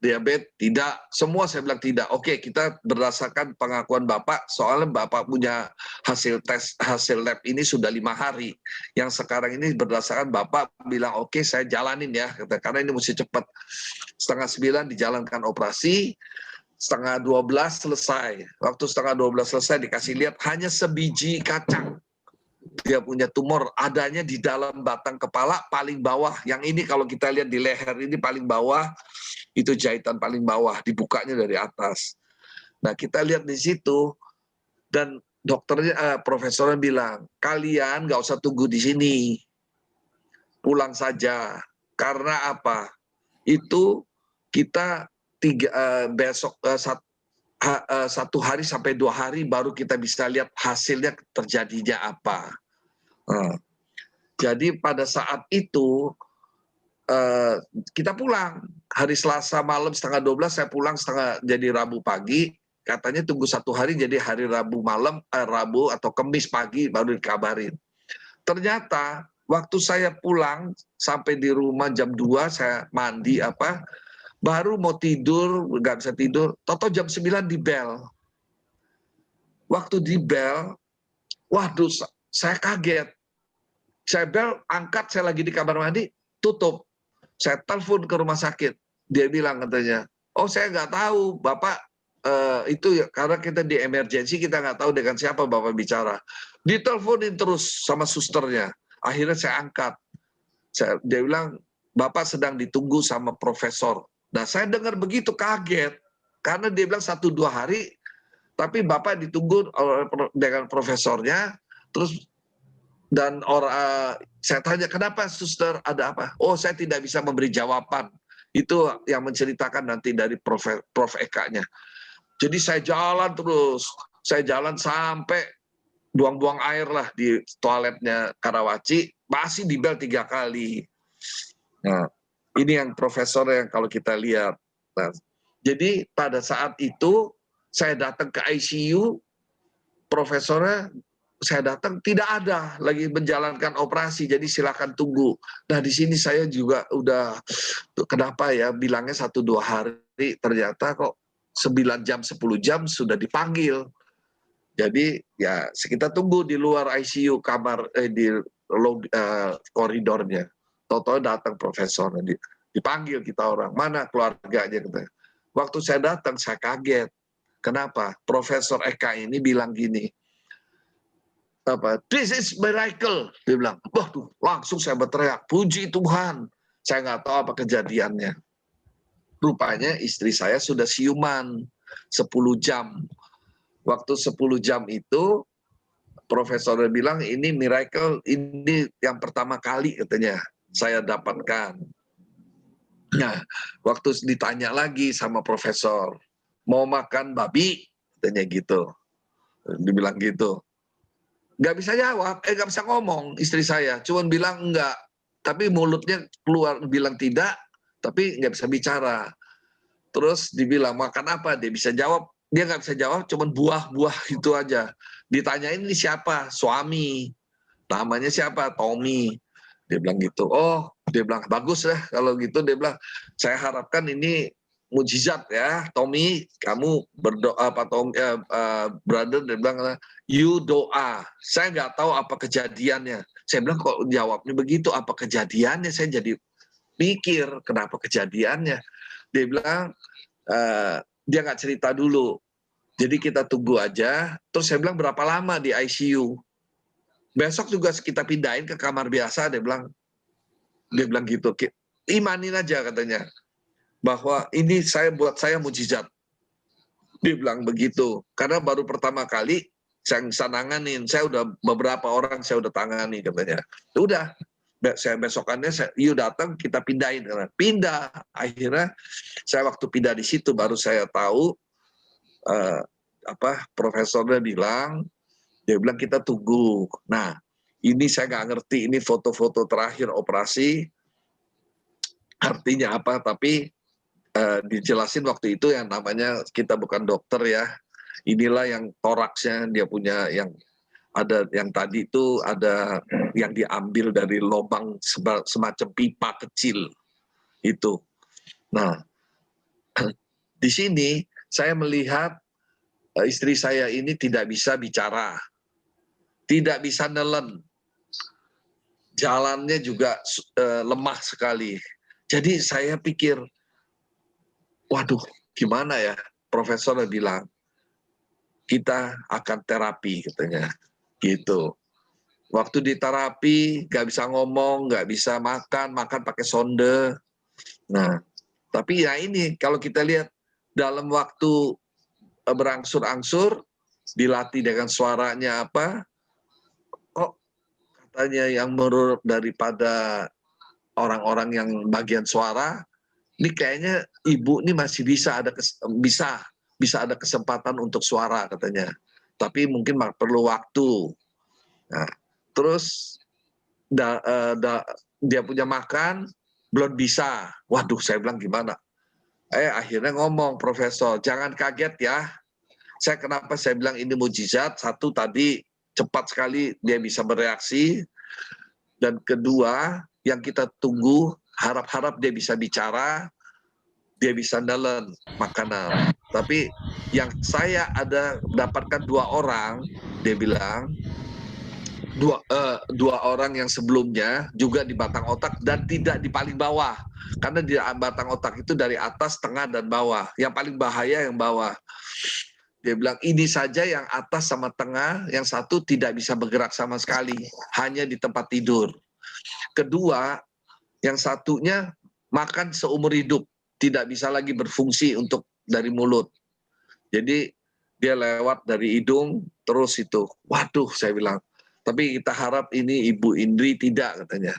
diabetes, tidak, semua saya bilang tidak. Oke, kita berdasarkan pengakuan Bapak, soalnya Bapak punya hasil tes, hasil lab ini sudah 5 hari. Yang sekarang ini berdasarkan Bapak bilang, oke saya jalanin ya, karena ini mesti cepat. 8:30 dijalankan operasi, 11:30 selesai. Waktu 11:30 selesai dikasih lihat hanya sebiji kacang. Dia punya tumor, adanya di dalam batang kepala paling bawah. Yang ini kalau kita lihat di leher ini paling bawah, itu jahitan paling bawah, dibukanya dari atas. Nah kita lihat di situ, dan dokternya, profesornya bilang, kalian nggak usah tunggu di sini, pulang saja. Karena apa? Itu kita besok 1 hari sampai 2 hari baru kita bisa lihat hasilnya terjadinya apa. Jadi pada saat itu kita pulang hari Selasa malam 11:30, saya pulang jadi Rabu pagi. Katanya tunggu 1 hari, jadi hari Rabu malam, Rabu atau Kamis pagi baru dikabarin. Ternyata waktu saya pulang sampai di rumah jam 2 saya mandi baru mau tidur, nggak bisa tidur, toto jam 9 di bel. Waktu di bel, waduh saya kaget. Saya bel, angkat, saya lagi di kamar mandi, tutup. Saya telepon ke rumah sakit. Dia bilang katanya, oh saya nggak tahu, Bapak itu ya, karena kita di emergency, kita nggak tahu dengan siapa Bapak bicara. Diteleponin terus sama susternya. Akhirnya saya angkat. Dia bilang, Bapak sedang ditunggu sama profesor. Nah saya dengar begitu kaget, karena dia bilang 1-2 hari, tapi Bapak ditunggu dengan profesornya, terus dan saya tanya, kenapa suster, ada apa? Oh saya tidak bisa memberi jawaban, itu yang menceritakan nanti dari Prof Eka-nya. Jadi saya jalan terus, saya jalan sampai buang-buang air lah di toiletnya Karawaci, masih di bel 3 kali. Nah, ini yang profesor yang kalau kita lihat. Nah, jadi pada saat itu saya datang ke ICU, profesornya saya datang tidak ada lagi menjalankan operasi, jadi silakan tunggu. Nah di sini saya juga udah kenapa ya bilangnya 1-2 hari, ternyata kok 9 jam 10 jam sudah dipanggil. Jadi ya kita tunggu di luar ICU kamar di koridornya. Toto datang profesor, dipanggil kita orang, mana keluarganya kita. Waktu saya datang saya kaget. Kenapa? Profesor Eka ini bilang gini, this is miracle, dia bilang. Waduh, langsung saya berteriak, puji Tuhan. Saya nggak tahu apa kejadiannya. Rupanya istri saya sudah siuman 10 jam. Waktu 10 jam itu profesornya bilang ini miracle, ini yang pertama kali katanya saya dapatkan. Nah, waktu ditanya lagi sama profesor, mau makan babi? Katanya gitu. Dibilang gitu. Nggak bisa jawab, nggak bisa ngomong istri saya. Cuman bilang enggak, tapi mulutnya keluar bilang tidak, tapi nggak bisa bicara. Terus dibilang makan apa? Dia bisa jawab, dia nggak bisa jawab, cuman buah-buah itu aja. Ditanyain ini siapa? Suami. Namanya siapa? Tommy. Dia bilang gitu. Oh, dia bilang bagus ya kalau gitu. Dia bilang saya harapkan ini mujizat ya, Tommy. Kamu berdoa brother. Dia bilang you doa. Saya nggak tahu apa kejadiannya. Saya bilang kok jawabnya begitu, apa kejadiannya? Saya jadi mikir kenapa kejadiannya. Dia bilang dia nggak cerita dulu. Jadi kita tunggu aja. Terus saya bilang berapa lama di ICU? Besok juga kita pindahin ke kamar biasa. Dia bilang gitu. Imanin aja katanya bahwa ini buat saya mujizat. Dia bilang begitu. Karena baru pertama kali saya bisa nanganin. Saya udah beberapa orang saya udah tangani katanya. Udah. Saya besokannya you datang kita pindahin. Pindah. Akhirnya saya waktu pindah di situ baru saya tahu profesornya bilang, dia bilang kita tunggu. Nah, ini saya nggak ngerti ini foto-foto terakhir operasi artinya apa, tapi dijelasin waktu itu yang namanya kita bukan dokter ya. Inilah yang toraksnya dia punya yang ada yang tadi itu ada yang diambil dari lubang semacam pipa kecil itu. Nah, di sini saya melihat istri saya ini tidak bisa bicara, tidak bisa nelen, jalannya juga lemah sekali. Jadi saya pikir, waduh gimana ya, profesornya bilang, kita akan terapi katanya, gitu. Waktu di terapi, nggak bisa ngomong, nggak bisa makan pakai sonde. Nah, tapi ya ini kalau kita lihat dalam waktu berangsur-angsur, dilatih dengan suaranya apa, kok katanya yang menurut daripada orang-orang yang bagian suara, ini kayaknya ibu ini masih bisa ada kesempatan untuk suara katanya. Tapi mungkin perlu waktu. Nah, terus dia punya makan, belum bisa. Waduh, saya bilang gimana? Akhirnya ngomong profesor, jangan kaget ya. Kenapa saya bilang ini mujizat? Satu tadi cepat sekali dia bisa bereaksi. Dan kedua, yang kita tunggu, harap-harap dia bisa bicara, dia bisa nelen makanan. Tapi yang saya dapatkan 2 orang, dia bilang, dua orang yang sebelumnya juga di batang otak dan tidak di paling bawah. Karena di batang otak itu dari atas, tengah, dan bawah. Yang paling bahaya yang bawah. Dia bilang, ini saja yang atas sama tengah, yang satu tidak bisa bergerak sama sekali. Hanya di tempat tidur. Kedua, yang satunya makan seumur hidup. Tidak bisa lagi berfungsi untuk dari mulut. Jadi dia lewat dari hidung, terus itu. Waduh, saya bilang. Tapi kita harap ini Ibu Indri tidak katanya.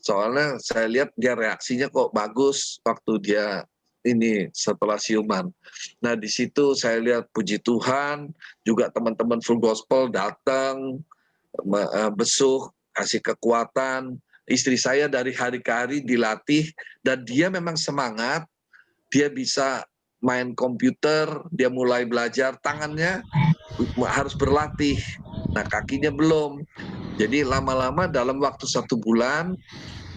Soalnya saya lihat dia reaksinya kok bagus waktu dia ini setelah siuman. Nah di situ saya lihat puji Tuhan, juga teman-teman Full Gospel datang, besuk, kasih kekuatan. Istri saya dari hari ke hari dilatih dan dia memang semangat, dia bisa main komputer, dia mulai belajar, tangannya harus berlatih. Nah kakinya belum. Jadi lama-lama dalam waktu 1 bulan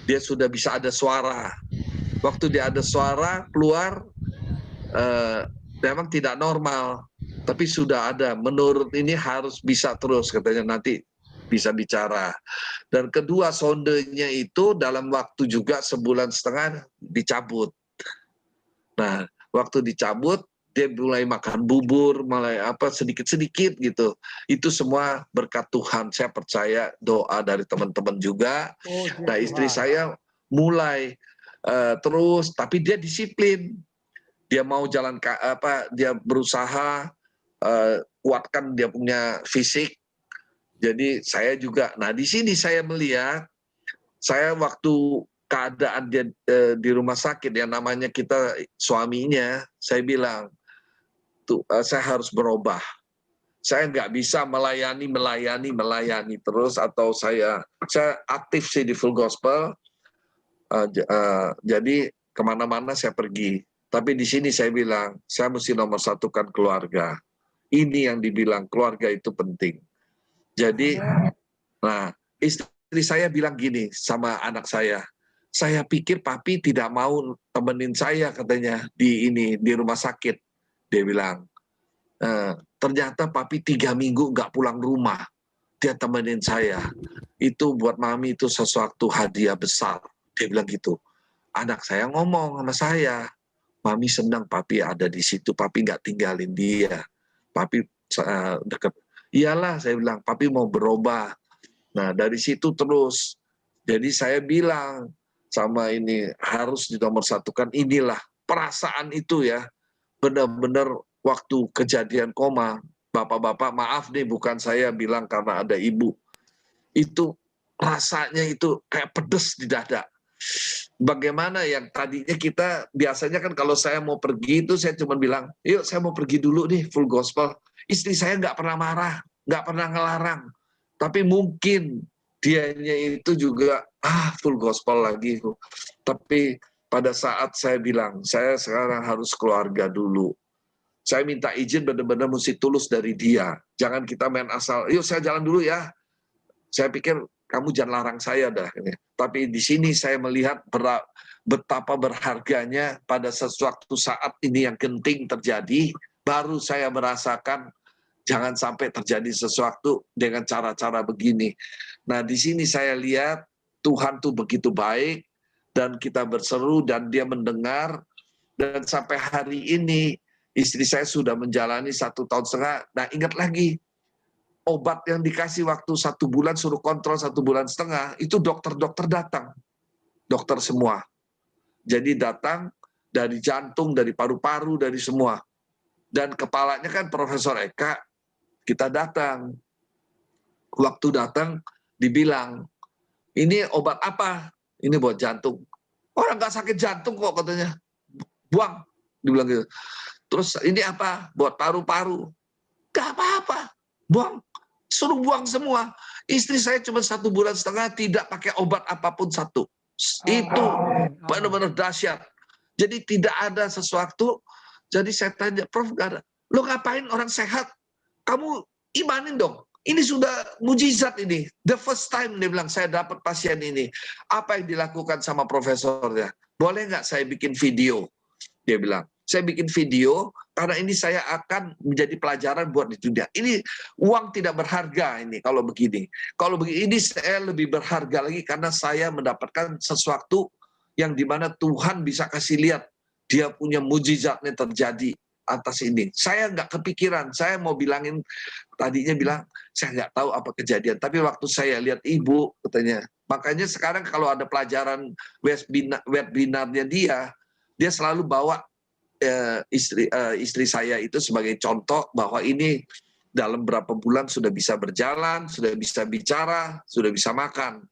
dia sudah bisa ada suara. Waktu dia ada suara keluar memang tidak normal, tapi sudah ada. Menurut ini harus bisa terus katanya nanti bisa bicara. Dan kedua sondenya itu dalam waktu juga 1,5 bulan dicabut. Nah waktu dicabut dia mulai makan bubur, mulai sedikit-sedikit gitu. Itu semua berkat Tuhan. Saya percaya doa dari teman-teman juga. Nah istri saya mulai terus, tapi dia disiplin. Dia mau jalan dia berusaha kuatkan dia punya fisik. Jadi saya juga. Nah di sini saya melihat, saya waktu keadaan dia di rumah sakit yang namanya kita suaminya, saya bilang, saya harus berubah. Saya nggak bisa melayani terus, atau saya aktif sih di Full Gospel. Jadi kemana-mana saya pergi. Tapi di sini saya bilang, saya mesti nomor satukan keluarga. Ini yang dibilang keluarga itu penting. Jadi, nah istri saya bilang gini sama anak saya pikir papi tidak mau temenin saya katanya di rumah sakit. Dia bilang, ternyata papi 3 minggu nggak pulang rumah. dia temenin saya. Itu buat mami itu sesuatu hadiah besar. Dia bilang gitu. Anak saya ngomong sama saya, mami senang papi ada di situ, papi nggak tinggalin dia. Papi deket. Iyalah, saya bilang, papi mau berubah. Nah, dari situ terus. Jadi saya bilang sama ini, harus dinomorsatukan, inilah perasaan itu ya. Benar-benar waktu kejadian koma, bapak-bapak maaf nih, bukan saya bilang karena ada ibu. Itu rasanya itu kayak pedes di dada. Bagaimana yang tadinya kita, biasanya kan kalau saya mau pergi itu saya cuma bilang, yuk saya mau pergi dulu nih full gospel. Istri saya nggak pernah marah, nggak pernah ngelarang. Tapi mungkin dianya itu juga, full gospel lagi. Tapi pada saat saya bilang, saya sekarang harus keluarga dulu. Saya minta izin benar-benar mesti tulus dari dia. Jangan kita main asal, yuk saya jalan dulu ya. Saya pikir kamu jangan larang saya dah. Tapi di sini saya melihat betapa berharganya pada sesuatu saat ini yang genting terjadi, baru saya merasakan jangan sampai terjadi sesuatu dengan cara-cara begini. Nah, di sini saya lihat Tuhan tuh begitu baik, dan kita berseru dan dia mendengar, dan sampai hari ini istri saya sudah menjalani 1,5 tahun. Nah, ingat lagi, obat yang dikasih waktu 1 bulan suruh kontrol 1,5 bulan, itu dokter-dokter datang. Dokter semua. Jadi datang dari jantung, dari paru-paru, dari semua. Dan kepalanya kan Profesor Eka, kita datang. Waktu datang dibilang, ini obat apa? Ini buat jantung. Orang nggak sakit jantung kok katanya. Buang. Dibilang gitu. Terus ini apa? Buat paru-paru. Gak apa-apa. Buang. Suruh buang semua. Istri saya cuma 1,5 bulan tidak pakai obat apapun satu. Itu benar-benar dahsyat. Jadi tidak ada sesuatu. Jadi saya tanya, Prof, gak ada. Lo ngapain orang sehat? Kamu imanin dong. Ini sudah mujizat ini. The first time dia bilang, saya dapat pasien ini. Apa yang dilakukan sama profesornya? Boleh nggak saya bikin video? Dia bilang, saya bikin video karena ini saya akan menjadi pelajaran buat di dunia. Ini uang tidak berharga ini kalau begini. Kalau begini ini saya lebih berharga lagi karena saya mendapatkan sesuatu yang dimana Tuhan bisa kasih lihat. Dia punya mujizatnya terjadi atas ini. Saya nggak kepikiran, saya mau bilangin, tadinya bilang, saya nggak tahu apa kejadian. Tapi waktu saya lihat ibu, katanya, makanya sekarang kalau ada pelajaran webinarnya dia selalu bawa istri saya itu sebagai contoh bahwa ini dalam berapa bulan sudah bisa berjalan, sudah bisa bicara, sudah bisa makan.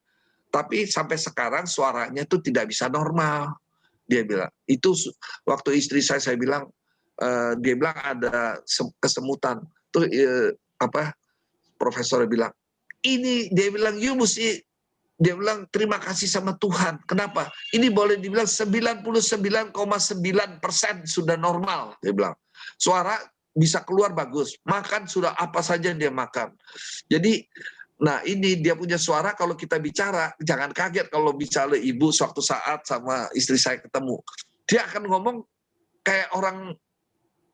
Tapi sampai sekarang suaranya tuh tidak bisa normal. Dia bilang, itu waktu istri saya bilang, dia bilang ada kesemutan. Tuh profesor bilang, ini dia bilang you mesti, dia bilang terima kasih sama Tuhan. Kenapa? Ini boleh dibilang 99,9% sudah normal. Dia bilang suara bisa keluar bagus, makan sudah apa saja dia makan. Jadi, nah ini dia punya suara. Kalau kita bicara, jangan kaget kalau bicara ibu suatu saat sama istri saya ketemu, dia akan ngomong kayak orang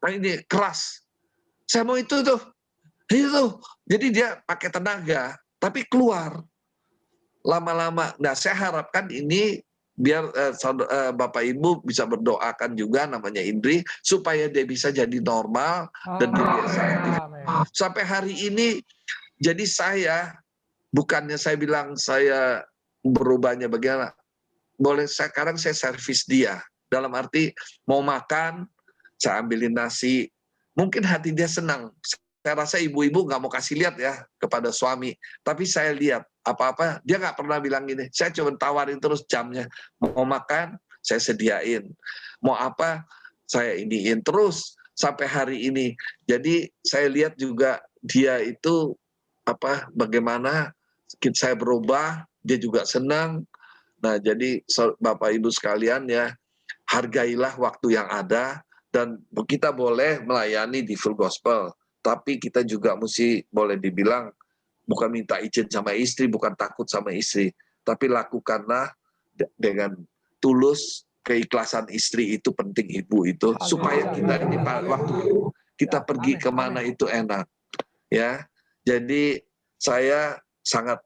ini keras. Saya mau itu tuh. Jadi dia pakai tenaga, tapi keluar lama-lama. Nah, saya harapkan ini biar Bapak Ibu bisa berdoakan juga namanya Indri supaya dia bisa jadi normal dan dia biasa aktif. Sampai hari ini, jadi saya bukannya saya bilang saya berubahnya bagaimana. Boleh sekarang saya servis dia. Dalam arti mau makan, saya ambilin nasi, mungkin hati dia senang. Saya rasa ibu-ibu nggak mau kasih lihat ya kepada suami, tapi saya lihat apa-apa, dia nggak pernah bilang gini, saya cuma tawarin terus jamnya, mau makan, saya sediain, mau apa, saya iniin terus sampai hari ini. Jadi saya lihat juga dia itu bagaimana saya berubah, dia juga senang. Nah jadi Bapak Ibu sekalian ya, hargailah waktu yang ada. Dan kita boleh melayani di full gospel, tapi kita juga mesti boleh dibilang bukan minta izin sama istri, bukan takut sama istri, tapi lakukanlah dengan tulus. Keikhlasan istri itu penting, ibu itu, supaya kita ini waktu kita pergi kemana itu enak, ya. Jadi saya sangat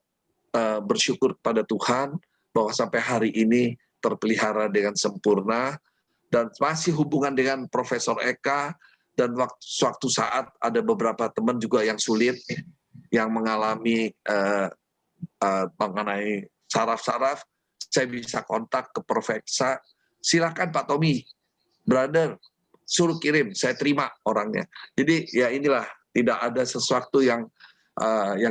bersyukur kepada Tuhan bahwa sampai hari ini terpelihara dengan sempurna, dan masih hubungan dengan Profesor Eka, dan suatu saat ada beberapa teman juga yang sulit, yang mengalami mengenai saraf-saraf, saya bisa kontak ke Prof. Eka, silakan Pak Tommy, brother, suruh kirim, saya terima orangnya. Jadi ya inilah, tidak ada sesuatu yang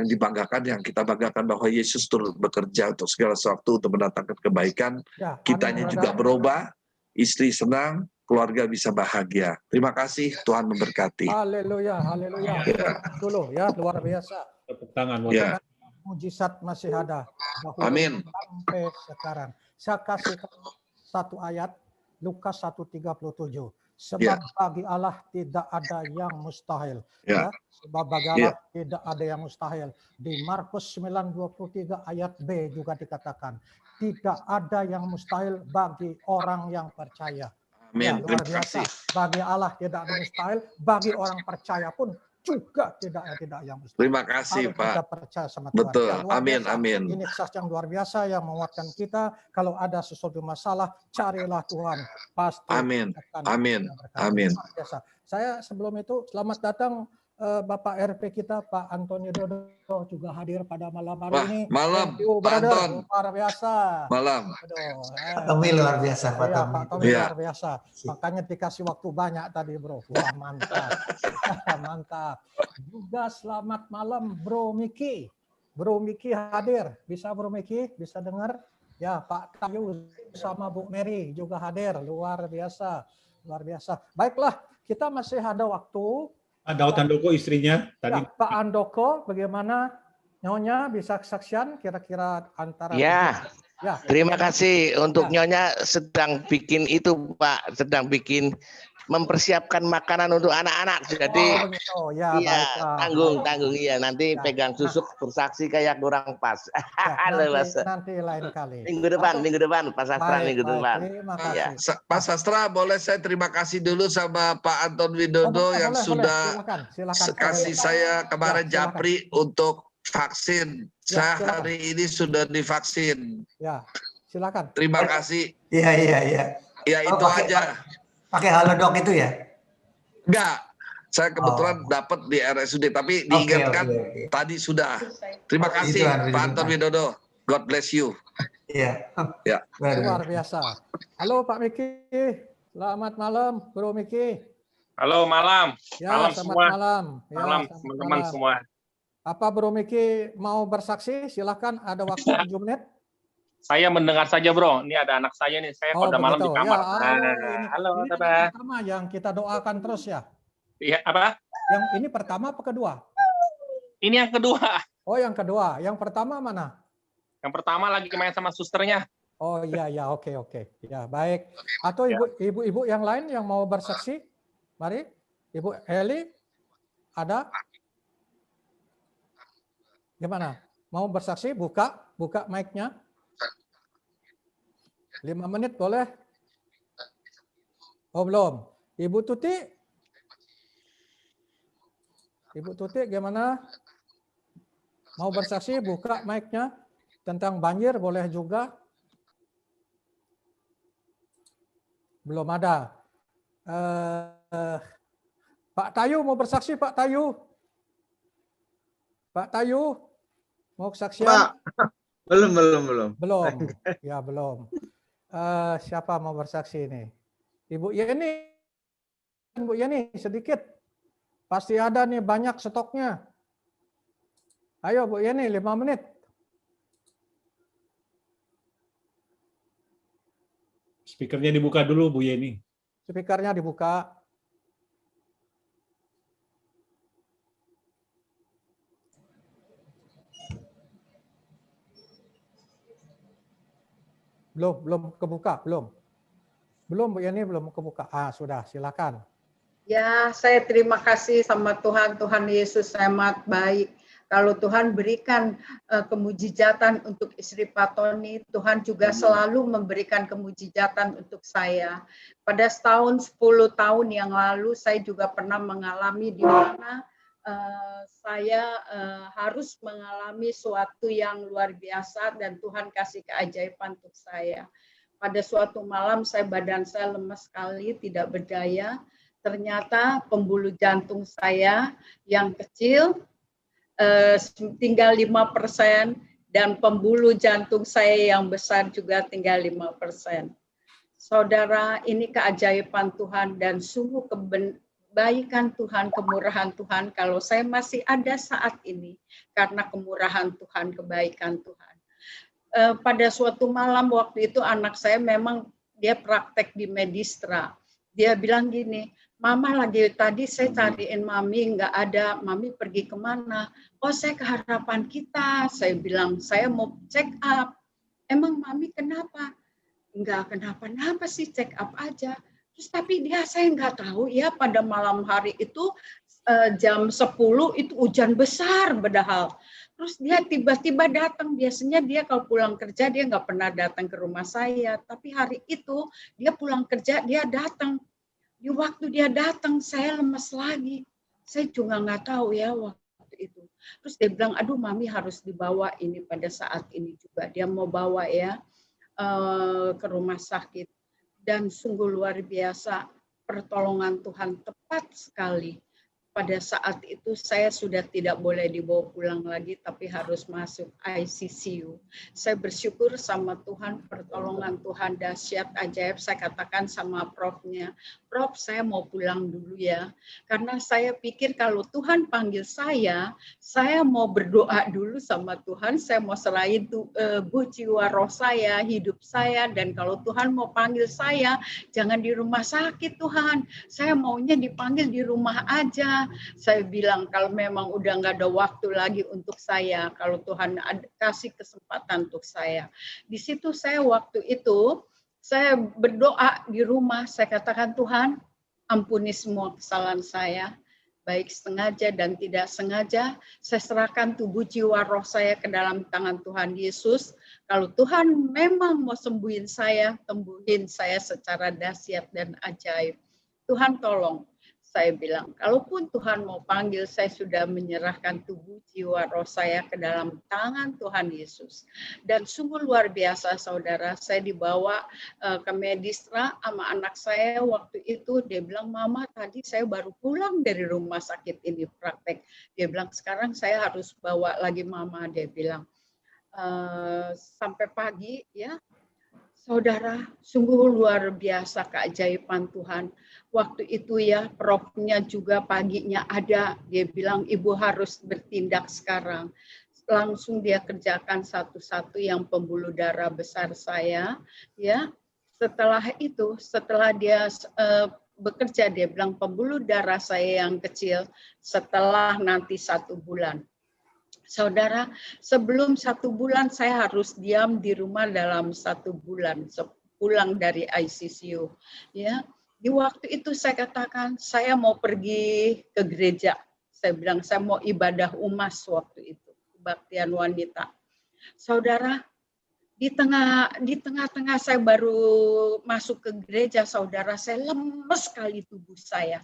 dibanggakan, yang kita banggakan bahwa Yesus turut bekerja untuk segala sesuatu untuk mendatangkan kebaikan. Ya, Kitanya amin, juga brother. berubah, istri senang, keluarga bisa bahagia. Terima kasih, Tuhan memberkati. Haleluya, haleluya. Dulu ya, luar biasa. Tepuk tangan. Ya. Mujizat masih ada. Amin. Sampai sekarang. Saya kasih satu ayat, Lukas 1:37. Sebab bagi Allah tidak ada yang mustahil. Ya. Sebab bagi Allah tidak ada yang mustahil. Di Markus 9:23 ayat B juga dikatakan, tidak ada yang mustahil bagi orang yang percaya. Ya, Amin. luar Terima biasa. kasih. Bagi Allah tidak ada mustahil, bagi orang percaya pun juga tidak yang mustahil. Terima kasih, Kalau kita Pak. percaya sama Tuhan. Betul. Ya, luar Amin, biasa. amin. Ini kesaksian yang luar biasa yang menguatkan kita. Kalau ada sesuatu masalah, carilah Tuhan. Pasti Amin. akan Amin. berkati. Amin. Luar biasa. Saya sebelum itu selamat datang Bapak RP kita, Pak Antoni Dodo juga hadir pada malam hari Wah, ini. malam, Thank you, Pak brother. Anton. Luar biasa. Malam. Aduh, Pak Tommy luar biasa, Pak Iya, Tommy. Pak Tommy Iya. luar biasa. Makanya dikasih waktu banyak tadi, bro. Wah, mantap. Mantap. Juga selamat malam, Bro Miki. Bro Miki hadir. Bisa Bro Miki? Bisa dengar? Ya, Pak Tayu sama Bu Mary juga hadir. Luar biasa. Luar biasa. Baiklah, kita masih ada waktu. Pak Daud Handoko istrinya tadi. Ya, Pak Andoko, bagaimana Nyonya bisa kesaksian kira-kira antara... Ya, Ya. terima kasih untuk Ya. Nyonya sedang bikin itu Pak, sedang bikin mempersiapkan makanan untuk anak-anak. Jadi Oh, begitu. Ya, iya, baiklah. tanggung iya, nanti Ya. pegang susuk bersaksi kayak kurang pas. Ya, Halo, Mas. nanti lain kali. Minggu depan Pak Sastra Baik, minggu baik. depan. Terima Iya. kasih. Pak Sastra, boleh saya terima kasih dulu sama Pak Anton Widodo yang sudah Silakan. kasih saya kemarin Ya, silakan. japri untuk vaksin. Ya, Saya silakan. hari ini sudah divaksin. Ya, silakan. Terima kasih. Iya. Ya Oh, itu pakai- aja. Pakai Halodoc itu ya? Enggak. Saya kebetulan dapat di RSUD, tapi diingatkan Oke. tadi sudah. Terima Oh, kasih itu Andri Pak Anton Widodo. God bless you. Iya. Ya. Luar biasa. Halo Pak Miki. Selamat malam, Bro Miki. Halo, malam. Ya, Malam selamat semua. malam. Ya, Malam, selamat teman-teman malam. semua. Apa Bro Miki mau bersaksi? Silakan, ada waktu 7 menit. Saya mendengar saja, Bro. Ini ada anak saya nih. Saya pada malam di begitu. kamar. Ya, Halo, ini Tata. yang pertama yang kita doakan terus ya. Iya, apa? Yang ini pertama apa kedua? Ini yang kedua. Oh, yang kedua. Yang pertama mana? Yang pertama lagi main sama susternya. Oh iya, oke. Ya, baik. Atau Ya. ibu-ibu yang lain yang mau bersaksi? Mari. Ibu Eli, ada? Gimana? Mau bersaksi? Buka mic-nya. 5 menit boleh? Oh, belum. Ibu Tuti? Ibu Tuti gimana? Mau bersaksi? Buka mic-nya. Tentang banjir boleh juga. Belum ada. Pak Tayu mau bersaksi, Pak Tayu. Pak Tayu mau kesaksian? Pak, belum. Belum. Ya, belum. Siapa mau bersaksi ini? Ibu Yeni. Ibu Yeni sedikit. Pasti ada nih banyak stoknya. Ayo Bu Yeni 5 menit. Speakernya dibuka dulu Bu Yeni. Speakernya dibuka. Belum kebuka, belum. Belum Bu Yani belum kebuka. Sudah, silakan. Ya, saya terima kasih sama Tuhan. Tuhan Yesus amat baik. Kalau Tuhan berikan kemujizatan untuk istri Pak Tony, Tuhan juga selalu memberikan kemujizatan untuk saya. Pada setahun 10 tahun yang lalu, saya juga pernah mengalami di mana saya harus mengalami suatu yang luar biasa dan Tuhan kasih keajaiban untuk saya. Pada suatu malam badan saya lemas sekali, tidak berdaya. Ternyata pembuluh jantung saya yang kecil tinggal 5% dan pembuluh jantung saya yang besar juga tinggal 5%. Saudara, ini keajaiban Tuhan dan sungguh kebaikan Tuhan, kemurahan Tuhan kalau saya masih ada saat ini karena kemurahan Tuhan, kebaikan Tuhan. Pada suatu malam waktu itu anak saya memang dia praktek di Medistra. Dia bilang gini, Mama lagi tadi saya cariin Mami nggak ada, Mami pergi kemana? Oh saya ke Harapan Kita. Saya bilang saya mau check up. Emang Mami kenapa? Enggak kenapa-napa sih, check up aja. Terus tapi saya nggak tahu ya pada malam hari itu jam 10 itu hujan besar padahal. Terus dia tiba-tiba datang. Biasanya dia kalau pulang kerja dia nggak pernah datang ke rumah saya. Tapi hari itu dia pulang kerja dia datang. Di waktu dia datang saya lemas lagi. Saya juga nggak tahu ya waktu itu. Terus dia bilang, aduh Mami harus dibawa ini pada saat ini juga. Dia mau bawa ya ke rumah sakit. Dan sungguh luar biasa pertolongan Tuhan tepat sekali. Pada saat itu saya sudah tidak boleh dibawa pulang lagi tapi harus masuk ICCU. Saya bersyukur sama Tuhan, pertolongan Tuhan dahsyat ajaib. Saya katakan sama Prof-nya, Prof saya mau pulang dulu ya. Karena saya pikir kalau Tuhan panggil saya mau berdoa dulu sama Tuhan, saya mau serahin jiwa roh saya, hidup saya, dan kalau Tuhan mau panggil saya, jangan di rumah sakit Tuhan. Saya maunya dipanggil di rumah aja. Saya bilang kalau memang udah nggak ada waktu lagi untuk saya, kalau Tuhan kasih kesempatan untuk saya. Di situ saya waktu itu, saya berdoa di rumah, saya katakan Tuhan, ampuni semua kesalahan saya, baik sengaja dan tidak sengaja, saya serahkan tubuh jiwa roh saya ke dalam tangan Tuhan Yesus. Kalau Tuhan memang mau sembuhin saya secara dahsyat dan ajaib. Tuhan tolong. Saya bilang, kalaupun Tuhan mau panggil, saya sudah menyerahkan tubuh jiwa roh saya ke dalam tangan Tuhan Yesus. Dan sungguh luar biasa saudara, saya dibawa ke Medistra sama anak saya waktu itu. Dia bilang, Mama tadi saya baru pulang dari rumah sakit ini praktek. Dia bilang, sekarang saya harus bawa lagi Mama. Dia bilang, sampai pagi ya. Saudara, sungguh luar biasa keajaiban Tuhan. Waktu itu ya, Prof-nya juga paginya ada. Dia bilang, Ibu harus bertindak sekarang. Langsung dia kerjakan satu-satu yang pembuluh darah besar saya. Ya, setelah itu, setelah dia bekerja, dia bilang pembuluh darah saya yang kecil setelah nanti 1 bulan. Saudara, sebelum 1 bulan saya harus diam di rumah dalam 1 bulan pulang dari ICCU. Ya, di waktu itu saya katakan saya mau pergi ke gereja. Saya bilang saya mau ibadah umas waktu itu, kebaktian wanita. Saudara, di tengah-tengah saya baru masuk ke gereja, saudara, saya lemes sekali tubuh saya.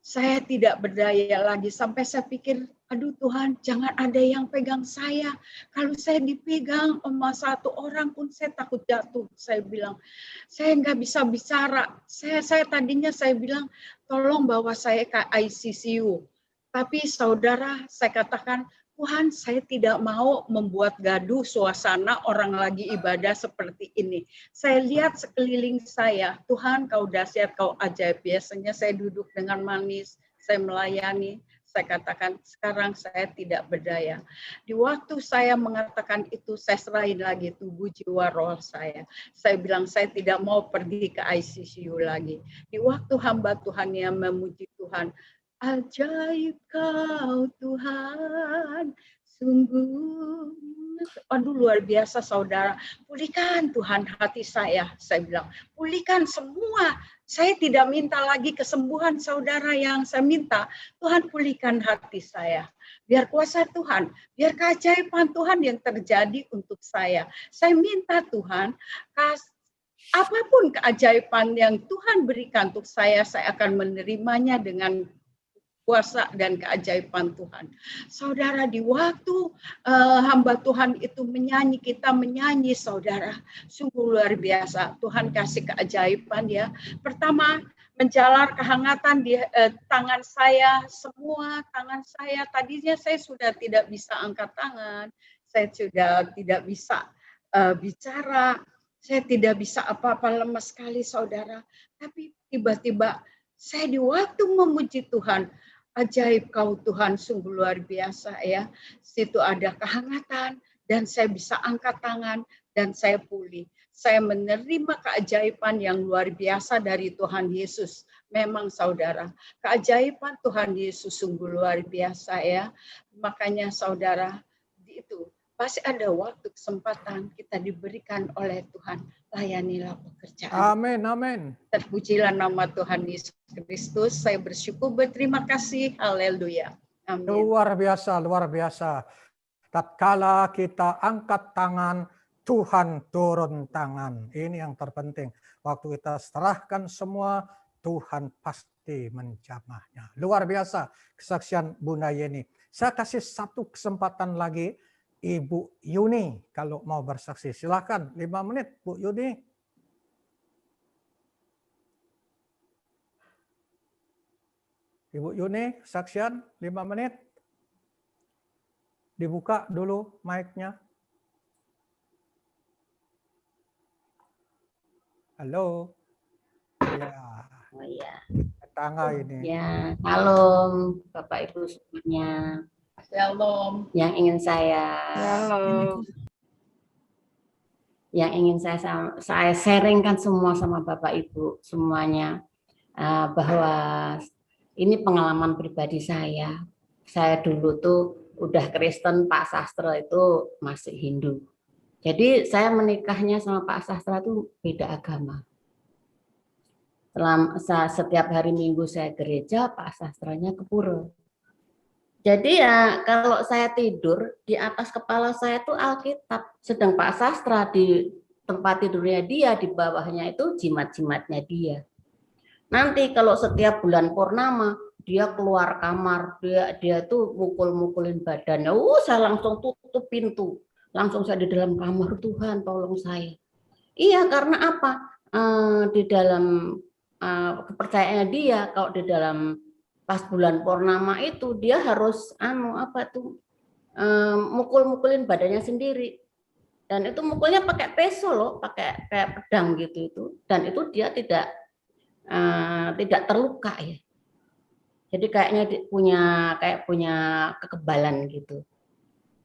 Saya tidak berdaya lagi sampai saya pikir, aduh Tuhan, jangan ada yang pegang saya. Kalau saya dipegang sama 1 orang pun saya takut jatuh. Saya bilang, saya nggak bisa bicara. Saya tadinya saya bilang, tolong bawa saya ke ICCU. Tapi saudara, saya katakan, Tuhan, saya tidak mau membuat gaduh suasana orang lagi ibadah seperti ini. Saya lihat sekeliling saya, Tuhan kau dahsyat, kau ajaib. Biasanya saya duduk dengan manis, saya melayani. Saya katakan, sekarang saya tidak berdaya. Di waktu saya mengatakan itu, saya serahin lagi tubuh jiwa roh saya. Saya bilang, saya tidak mau pergi ke ICCU lagi. Di waktu hamba Tuhan yang memuji Tuhan, ajaib kau Tuhan, sungguh, aduh luar biasa saudara, pulihkan Tuhan hati saya bilang, pulihkan semua, saya tidak minta lagi kesembuhan saudara yang saya minta, Tuhan pulihkan hati saya, biar kuasa Tuhan, biar keajaiban Tuhan yang terjadi untuk saya minta Tuhan, apapun keajaiban yang Tuhan berikan untuk saya akan menerimanya dengan kuasa dan keajaiban Tuhan. Saudara, di waktu hamba Tuhan itu menyanyi, kita menyanyi, saudara, sungguh luar biasa. Tuhan kasih keajaiban ya. Pertama, menjalar kehangatan di tangan saya, semua tangan saya. Tadinya saya sudah tidak bisa angkat tangan, saya sudah tidak bisa bicara, saya tidak bisa apa-apa, lemas sekali, saudara. Tapi tiba-tiba saya di waktu memuji Tuhan, ajaib kau Tuhan, sungguh luar biasa ya. Situ ada kehangatan dan saya bisa angkat tangan dan saya pulih. Saya menerima keajaiban yang luar biasa dari Tuhan Yesus. Memang saudara, keajaiban Tuhan Yesus sungguh luar biasa ya. Makanya saudara, itu pasti ada waktu kesempatan kita diberikan oleh Tuhan. Layanilah pekerjaan. Amin, amin. Terpujilah nama Tuhan Yesus Kristus. Saya bersyukur, berterima kasih. Haleluya. Amin. Luar biasa, luar biasa. Tatkala kita angkat tangan, Tuhan turun tangan. Ini yang terpenting. Waktu kita serahkan semua, Tuhan pasti menjamahnya. Luar biasa kesaksian Bunda Yeni. Saya kasih satu kesempatan lagi. Ibu Yuni kalau mau bersaksi. Silakan 5 menit Bu Yuni. Ibu Yuni, kesaksian 5 menit. Dibuka dulu mic-nya. Halo. Ya. Oh iya. Tetangga ini. Ya, halo Bapak Ibu semuanya. Shalom. Yang ingin saya sharingkan semua sama Bapak Ibu semuanya bahwa ini pengalaman pribadi saya. Saya dulu tuh udah Kristen, Pak Sastra itu masih Hindu. Jadi saya menikahnya sama Pak Sastra itu beda agama. Setiap hari Minggu saya gereja, Pak Sastranya ke pura. Jadi ya kalau saya tidur di atas kepala saya itu Alkitab, sedang Pak Sastra di tempat tidurnya dia, di bawahnya itu jimat-jimatnya dia. Nanti kalau setiap bulan purnama dia keluar kamar, dia tuh mukul-mukulin badannya. Saya langsung tutup pintu, langsung saya di dalam kamar, Tuhan tolong saya. Iya, karena apa? Di dalam kepercayaannya dia, kalau di dalam pas bulan purnama itu dia harus mukul-mukulin badannya sendiri, dan itu mukulnya pakai peso loh, pakai kayak pedang gitu itu, dan itu dia tidak terluka ya. Jadi kayaknya punya kekebalan gitu.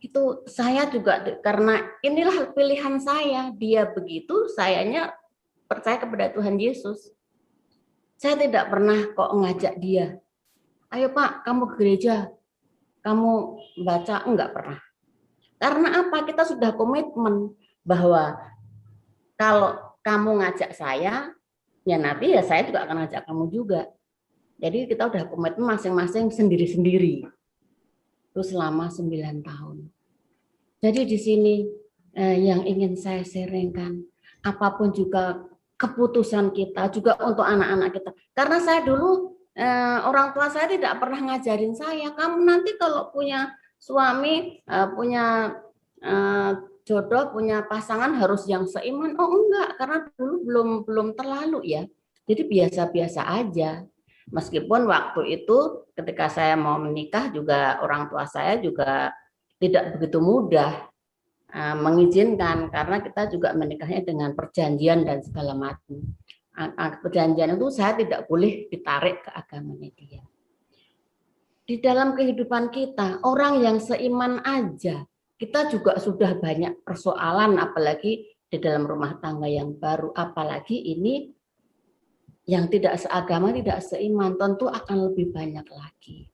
Itu saya juga karena inilah pilihan saya, dia begitu, sayanya percaya kepada Tuhan Yesus. Saya tidak pernah kok ngajak dia, ayo Pak, kamu ke gereja, kamu baca, enggak pernah. Karena apa? Kita sudah komitmen bahwa kalau kamu ngajak saya, ya nanti ya saya juga akan ngajak kamu juga. Jadi kita udah komitmen masing-masing sendiri-sendiri. Itu selama 9 tahun. Jadi di sini yang ingin saya sharingkan, apapun juga keputusan kita, juga untuk anak-anak kita. Karena saya dulu orang tua saya tidak pernah ngajarin saya, kamu nanti kalau punya suami, punya jodoh, punya pasangan harus yang seiman. Oh enggak, karena dulu belum terlalu ya. Jadi biasa-biasa aja. Meskipun waktu itu ketika saya mau menikah juga orang tua saya juga tidak begitu mudah mengizinkan, karena kita juga menikahnya dengan perjanjian dan segala macam. Perjanjian itu saya tidak boleh ditarik ke agamanya dia. Di dalam kehidupan kita, orang yang seiman aja, kita juga sudah banyak persoalan, apalagi di dalam rumah tangga yang baru, apalagi ini yang tidak seagama, tidak seiman, tentu akan lebih banyak lagi.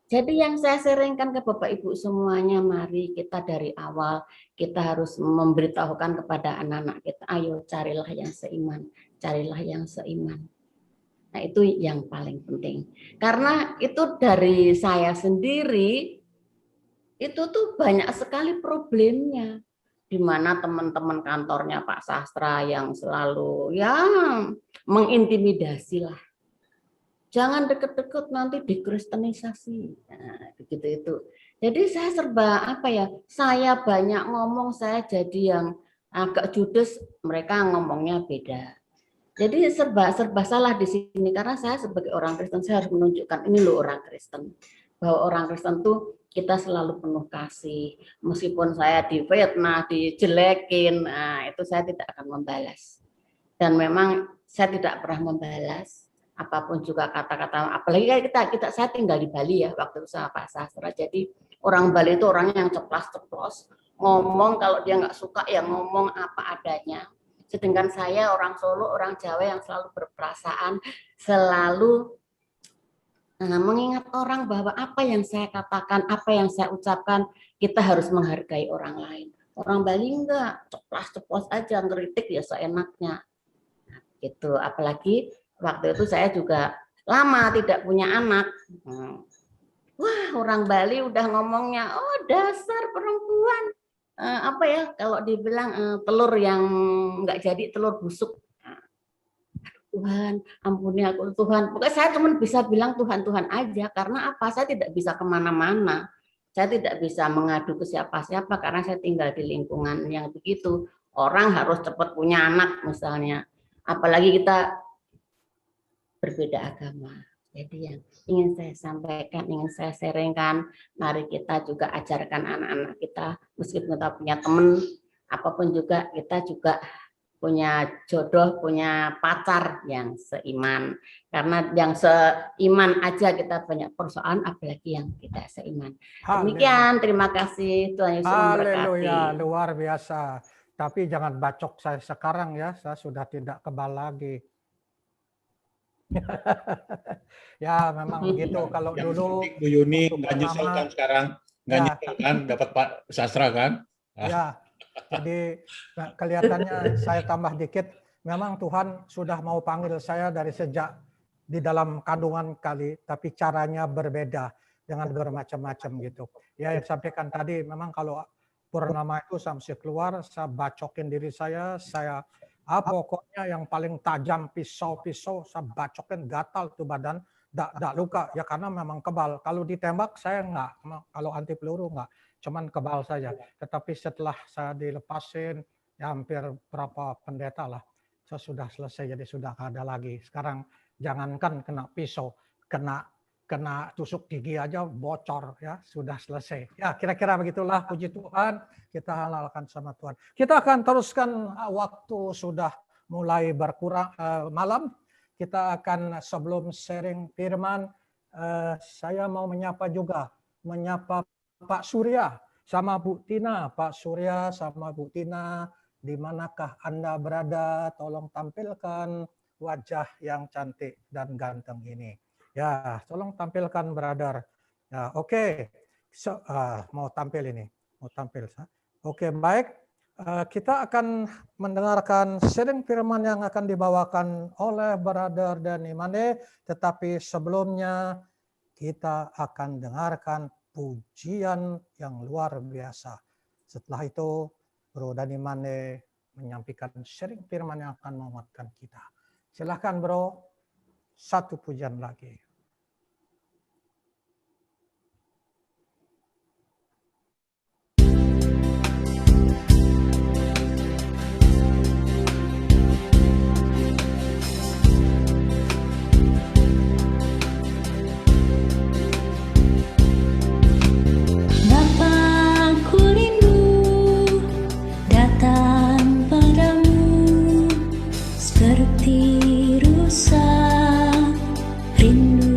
Jadi yang saya sharingkan ke Bapak Ibu semuanya, mari kita dari awal, kita harus memberitahukan kepada anak-anak kita, ayo carilah yang seiman, carilah yang seiman. Nah itu yang paling penting. Karena itu dari saya sendiri, itu tuh banyak sekali problemnya. Di mana teman-teman kantornya Pak Sastra yang selalu ya mengintimidasi lah. Jangan deket-deket nanti dikristenisasi. Nah, begitu itu. Jadi saya serba apa ya? Saya banyak ngomong, saya jadi yang agak judes, mereka ngomongnya beda. Jadi serba salah di sini karena saya sebagai orang Kristen saya harus menunjukkan ini loh orang Kristen. Bahwa orang Kristen tuh kita selalu penuh kasih. Meskipun saya difitnah, dijelekin, nah itu saya tidak akan membalas. Dan memang saya tidak pernah membalas apapun juga kata-kata. Apalagi kita saya tinggal di Bali ya waktu itu sama Pak Sastra. Jadi orang Bali itu orangnya yang ceplas-ceplos, ngomong kalau dia nggak suka ya ngomong apa adanya. Sedangkan saya orang Solo, orang Jawa yang selalu berperasaan, selalu mengingat orang bahwa apa yang saya katakan, apa yang saya ucapkan, kita harus menghargai orang lain. Orang Bali enggak, ceplas-ceplos aja, ngeritik ya seenaknya. Nah, gitu. Apalagi waktu itu saya juga lama tidak punya anak. Wah, orang Bali udah ngomongnya, oh dasar perempuan. Apa ya kalau dibilang telur yang nggak jadi telur busuk. Tuhan, ampuni aku Tuhan. Pokoknya saya cuma bisa bilang Tuhan aja karena apa? Saya tidak bisa kemana-mana. Saya tidak bisa mengadu ke siapa-siapa karena saya tinggal di lingkungan yang begitu. Orang harus cepat punya anak misalnya. Apalagi kita berbeda agama. Jadi yang ingin saya sampaikan, ingin saya sharingkan, mari kita juga ajarkan anak-anak kita, meskipun kita punya teman, apapun juga, kita juga punya jodoh, punya pacar yang seiman. Karena yang seiman aja kita banyak persoalan, apalagi yang tidak seiman. Demikian, terima kasih. Tuhan Yesus memberkati. Haleluya, luar biasa. Tapi jangan bacok saya sekarang ya, saya sudah tidak kebal lagi. Ya memang begitu kalau yang dulu Bu Yuni nggak nyesel kan sekarang, nggak nyesel kan dapat Pak Sastra kan? Ya, jadi kelihatannya saya tambah dikit. Memang Tuhan sudah mau panggil saya dari sejak di dalam kandungan kali, tapi caranya berbeda dengan bermacam-macam gitu. Ya yang sampaikan tadi memang kalau Purnama itu sampai keluar, saya bacokin diri saya pokoknya yang paling tajam pisau-pisau saya bacokin, gatal tuh badan, tidak luka ya karena memang kebal. Kalau ditembak saya enggak, kalau anti peluru enggak, cuman kebal saja. Tetapi setelah saya dilepasin ya hampir berapa pendeta lah, saya sudah selesai jadi sudah nggak ada lagi. Sekarang jangankan kena pisau, kena tusuk gigi aja bocor ya sudah selesai. Ya kira-kira begitulah, puji Tuhan, kita halalkan sama Tuhan. Kita akan teruskan, waktu sudah mulai berkurang malam. Kita akan sebelum sharing firman, saya mau menyapa Pak Surya sama Bu Tina. Pak Surya sama Bu Tina, di manakah Anda berada? Tolong tampilkan wajah yang cantik dan ganteng ini. Ya, tolong tampilkan brother. Ya, oke. So, mau tampil ini, mau tampil. Oke, baik. Kita akan mendengarkan sharing firman yang akan dibawakan oleh brother Dani Mane. Tetapi sebelumnya kita akan dengarkan pujian yang luar biasa. Setelah itu, Bro Dani Mane menyampaikan sharing firman yang akan menguatkan kita. Silakan, Bro. Satu pujian lagi. Seperti rusa rindu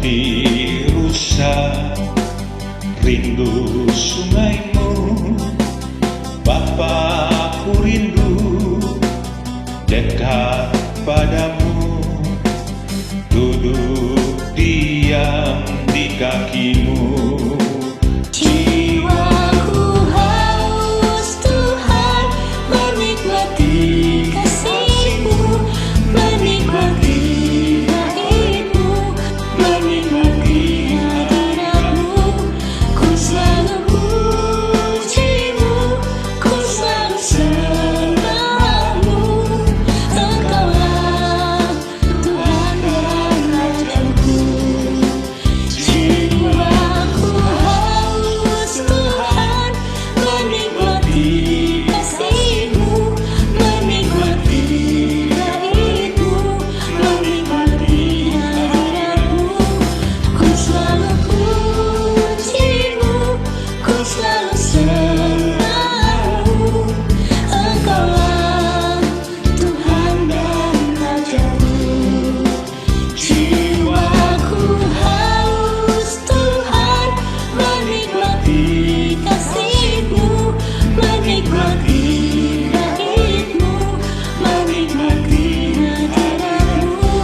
hati rusak, rindu sungaimu. Bapa, ku rindu dekat padamu, duduk diam di kakimu. Jiwaku haus Tuhan, menikmati kasih-Mu, menikmati baik-Mu, menikmati hadirat-Mu. Ku selalu puji-Mu, ku selalu sembah-Mu. Engkaulah Tuhan dan Raja-Ku. Jiwaku haus Tuhan, menikmati kasih-Mu, menikmati baik-Mu, menikmati hadirat-Mu. Ku selalu puji-Mu, ku selalu sembah-Mu. Engkaulah Tuhan dan Raja-Ku. Jiwaku haus Tuhan, menikmati kasih-Mu, menikmati baik-Mu, menikmati hadirat-Mu.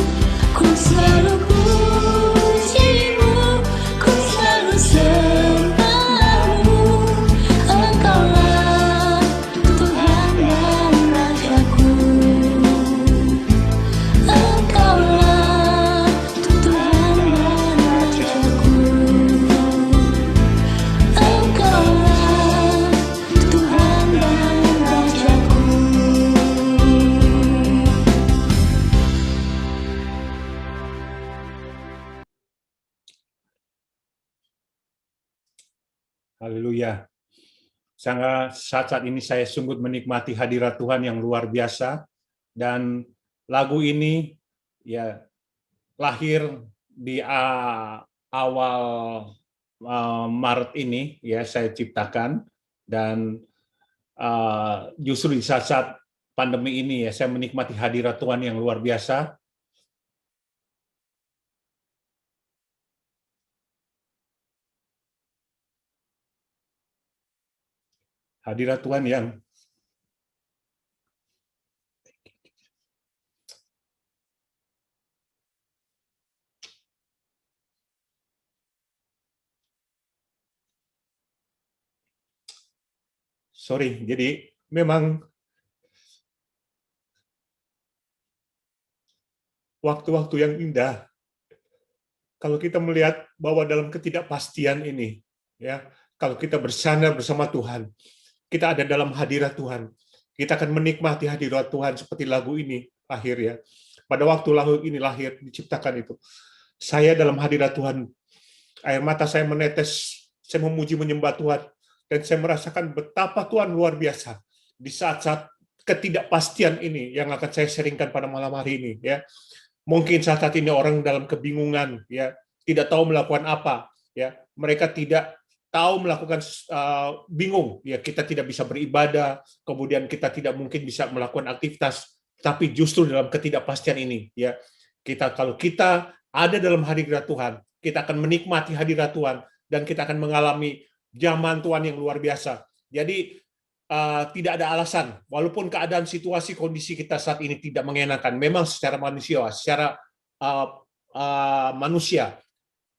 Ku selalu puji-Mu, ku selalu sembah-Mu. Engkaulah Tuhan dan Raja-Ku. Engkaulah Tuhan dan Raja-Ku. Engkaulah Tuhan dan Raja-Ku. Haleluya. Saat ini saya sungguh menikmati hadirat Tuhan yang luar biasa, dan lagu ini ya lahir di awal Maret ini ya saya ciptakan, dan justru di saat-saat pandemi ini ya saya menikmati hadirat Tuhan yang luar biasa. Hadirat Tuhan yang jadi memang waktu-waktu yang indah kalau kita melihat bahwa dalam ketidakpastian ini ya, kalau kita bersandar bersama Tuhan, kita ada dalam hadirat Tuhan, kita akan menikmati hadirat Tuhan seperti lagu ini lahir ya. Pada waktu lagu ini lahir, diciptakan itu, saya dalam hadirat Tuhan, air mata saya menetes, saya memuji menyembah Tuhan, dan saya merasakan betapa Tuhan luar biasa di saat-saat ketidakpastian ini yang akan saya sharingkan pada malam hari ini ya. Mungkin saat ini orang dalam kebingungan ya, tidak tahu melakukan apa ya, mereka tidak tahu melakukan bingung ya, kita tidak bisa beribadah, kemudian kita tidak mungkin bisa melakukan aktivitas, tapi justru dalam ketidakpastian ini ya, kalau kita ada dalam hadirat Tuhan, kita akan menikmati hadirat Tuhan, dan kita akan mengalami zaman Tuhan yang luar biasa. Jadi tidak ada alasan, walaupun keadaan situasi kondisi kita saat ini tidak mengenakan, memang secara manusia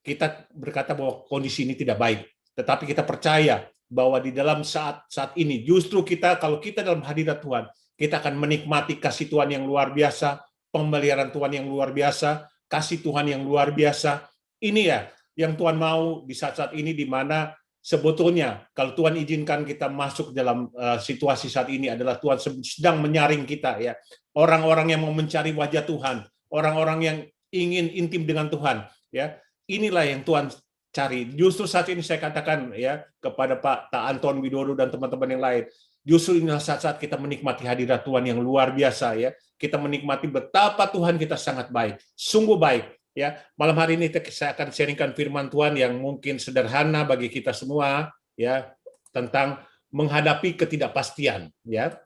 kita berkata bahwa kondisi ini tidak baik. Tetapi kita percaya bahwa di dalam saat ini, justru kalau kita dalam hadirat Tuhan, kita akan menikmati kasih Tuhan yang luar biasa, pemeliharaan Tuhan yang luar biasa, kasih Tuhan yang luar biasa. Ini ya yang Tuhan mau di saat-saat ini, di mana sebetulnya kalau Tuhan izinkan kita masuk dalam situasi saat ini adalah Tuhan sedang menyaring kita ya. Orang-orang yang mau mencari wajah Tuhan, orang-orang yang ingin intim dengan Tuhan ya. Inilah yang Tuhan cari. Justru saat ini saya katakan ya kepada Pak Anton Widodo dan teman-teman yang lain, justru inilah saat-saat kita menikmati hadirat Tuhan yang luar biasa ya. Kita menikmati betapa Tuhan kita sangat baik, sungguh baik ya. Malam hari ini saya akan sharingkan firman Tuhan yang mungkin sederhana bagi kita semua ya, tentang menghadapi ketidakpastian ya.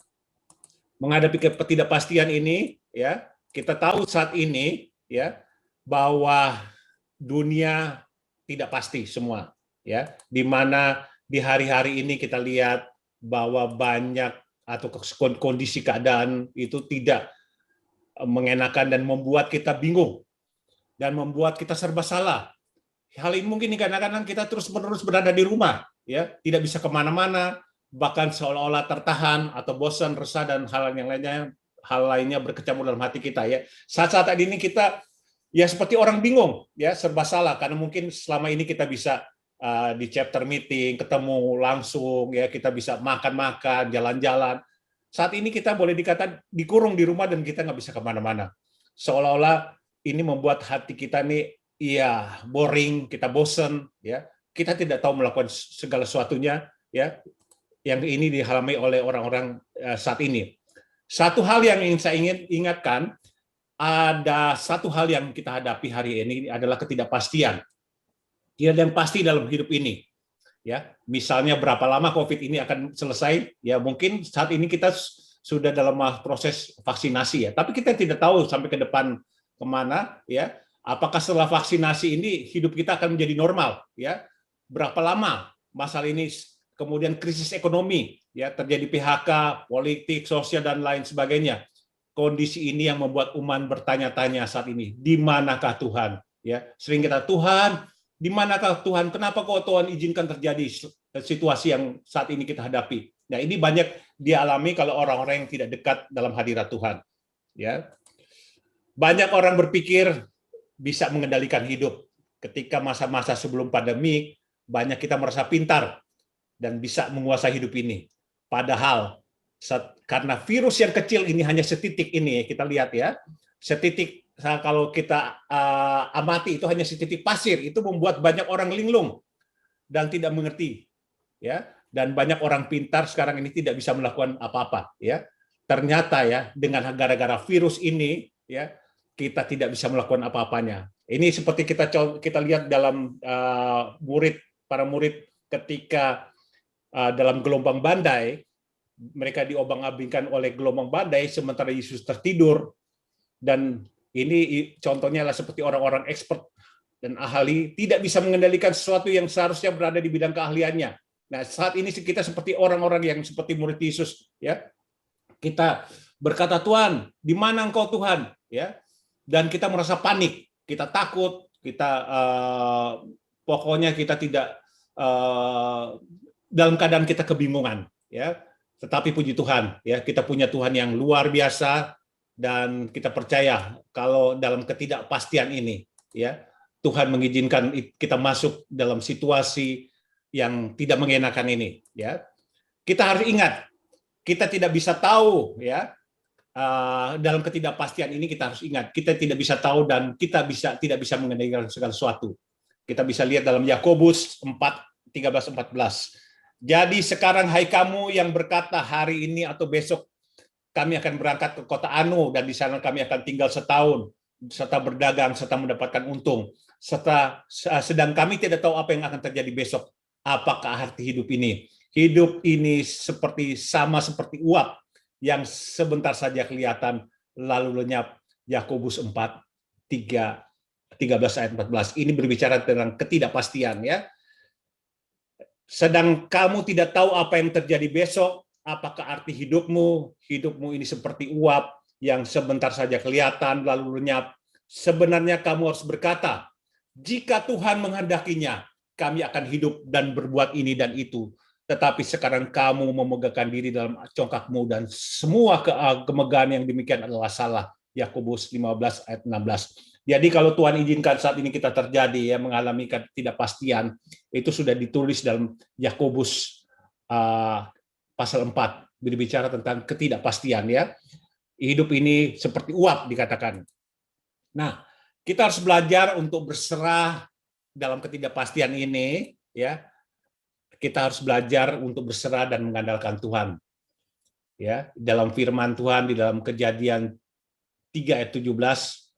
Menghadapi ketidakpastian ini ya, kita tahu saat ini ya bahwa dunia tidak pasti semua, ya. Di mana di hari-hari ini kita lihat bahwa banyak atau kondisi keadaan itu tidak mengenakan dan membuat kita bingung dan membuat kita serba salah. Hal ini mungkin kadang-kadang kita terus-menerus berada di rumah, ya, tidak bisa kemana-mana, bahkan seolah-olah tertahan atau bosan, resah dan hal lainnya berkecamuk dalam hati kita, ya. Saat-saat ini kita ya seperti orang bingung, ya, serba salah karena mungkin selama ini kita bisa di chapter meeting, ketemu langsung, ya, kita bisa makan-makan, jalan-jalan. Saat ini kita boleh dikatakan dikurung di rumah dan kita nggak bisa kemana-mana. Seolah-olah ini membuat hati kita nih, ya, boring, kita bosen, ya. Kita tidak tahu melakukan segala sesuatunya, ya. Yang ini dialami oleh orang-orang saat ini. Satu hal yang ingin saya ingatkan, ada satu hal yang kita hadapi hari ini adalah ketidakpastian. Tidak ada yang pasti dalam hidup ini, ya. Misalnya berapa lama COVID ini akan selesai, ya, mungkin saat ini kita sudah dalam proses vaksinasi, ya, tapi kita tidak tahu sampai ke depan kemana, ya. Apakah setelah vaksinasi ini hidup kita akan menjadi normal, ya? Berapa lama masalah ini, kemudian krisis ekonomi, ya, terjadi PHK, politik, sosial dan lain sebagainya. Kondisi ini yang membuat umat bertanya-tanya saat ini, di manakah Tuhan? Ya, sering kita, Tuhan, di manakah Tuhan? Kenapa kok Tuhan izinkan terjadi situasi yang saat ini kita hadapi? Nah, ini banyak dialami kalau orang-orang yang tidak dekat dalam hadirat Tuhan. Ya, banyak orang berpikir bisa mengendalikan hidup. Ketika masa-masa sebelum pandemi, banyak kita merasa pintar dan bisa menguasai hidup ini. Padahal karena virus yang kecil ini hanya setitik ini, kita lihat, ya, setitik. Kalau kita amati itu hanya setitik pasir, itu membuat banyak orang linglung dan tidak mengerti, ya. Dan banyak orang pintar sekarang ini tidak bisa melakukan apa-apa, ya. Ternyata, ya, dengan gara-gara virus ini, ya, kita tidak bisa melakukan apa-apanya. Ini seperti kita lihat dalam para murid ketika dalam gelombang badai, mereka diobang-abingkan oleh gelombang badai sementara Yesus tertidur. Dan ini contohnya adalah seperti orang-orang expert dan ahli tidak bisa mengendalikan sesuatu yang seharusnya berada di bidang keahliannya. Nah, saat ini kita seperti orang-orang yang seperti murid Yesus, ya. Kita berkata, Tuhan, di mana Engkau, Tuhan? Ya. Dan kita merasa panik, kita takut, kita pokoknya kita tidak dalam keadaan kita kebingungan, ya. Tetapi puji Tuhan, ya, kita punya Tuhan yang luar biasa. Dan kita percaya kalau dalam ketidakpastian ini, ya, Tuhan mengizinkan kita masuk dalam situasi yang tidak mengenakan ini, ya. Kita harus ingat, kita tidak bisa tahu, ya, dalam ketidakpastian ini kita harus ingat, kita tidak bisa tahu dan kita tidak bisa mengendalikan segala sesuatu. Kita bisa lihat dalam Yakobus 4:13-14. Jadi sekarang hai kamu yang berkata hari ini atau besok kami akan berangkat ke kota Anu dan di sana kami akan tinggal setahun, serta berdagang, serta mendapatkan untung. Sedang kami tidak tahu apa yang akan terjadi besok. Apakah arti hidup ini? Hidup ini sama seperti uap yang sebentar saja kelihatan lalu lenyap. Yakobus 4:13-14. Ini berbicara tentang ketidakpastian, ya. Sedang kamu tidak tahu apa yang terjadi besok. Apakah arti hidupmu? Hidupmu ini seperti uap yang sebentar saja kelihatan lalu lenyap. Sebenarnya kamu harus berkata, jika Tuhan menghendakinya, kami akan hidup dan berbuat ini dan itu. Tetapi sekarang kamu memegahkan diri dalam congkakmu dan semua kemegahan yang demikian adalah salah. Yakobus 15:16. Jadi kalau Tuhan izinkan saat ini kita terjadi, ya, mengalami ketidakpastian, itu sudah ditulis dalam Yakobus pasal 4, berbicara tentang ketidakpastian, ya. Hidup ini seperti uap dikatakan. Nah, kita harus belajar untuk berserah dalam ketidakpastian ini, ya. Kita harus belajar untuk berserah dan mengandalkan Tuhan. Ya, dalam firman Tuhan di dalam Kejadian 3:17,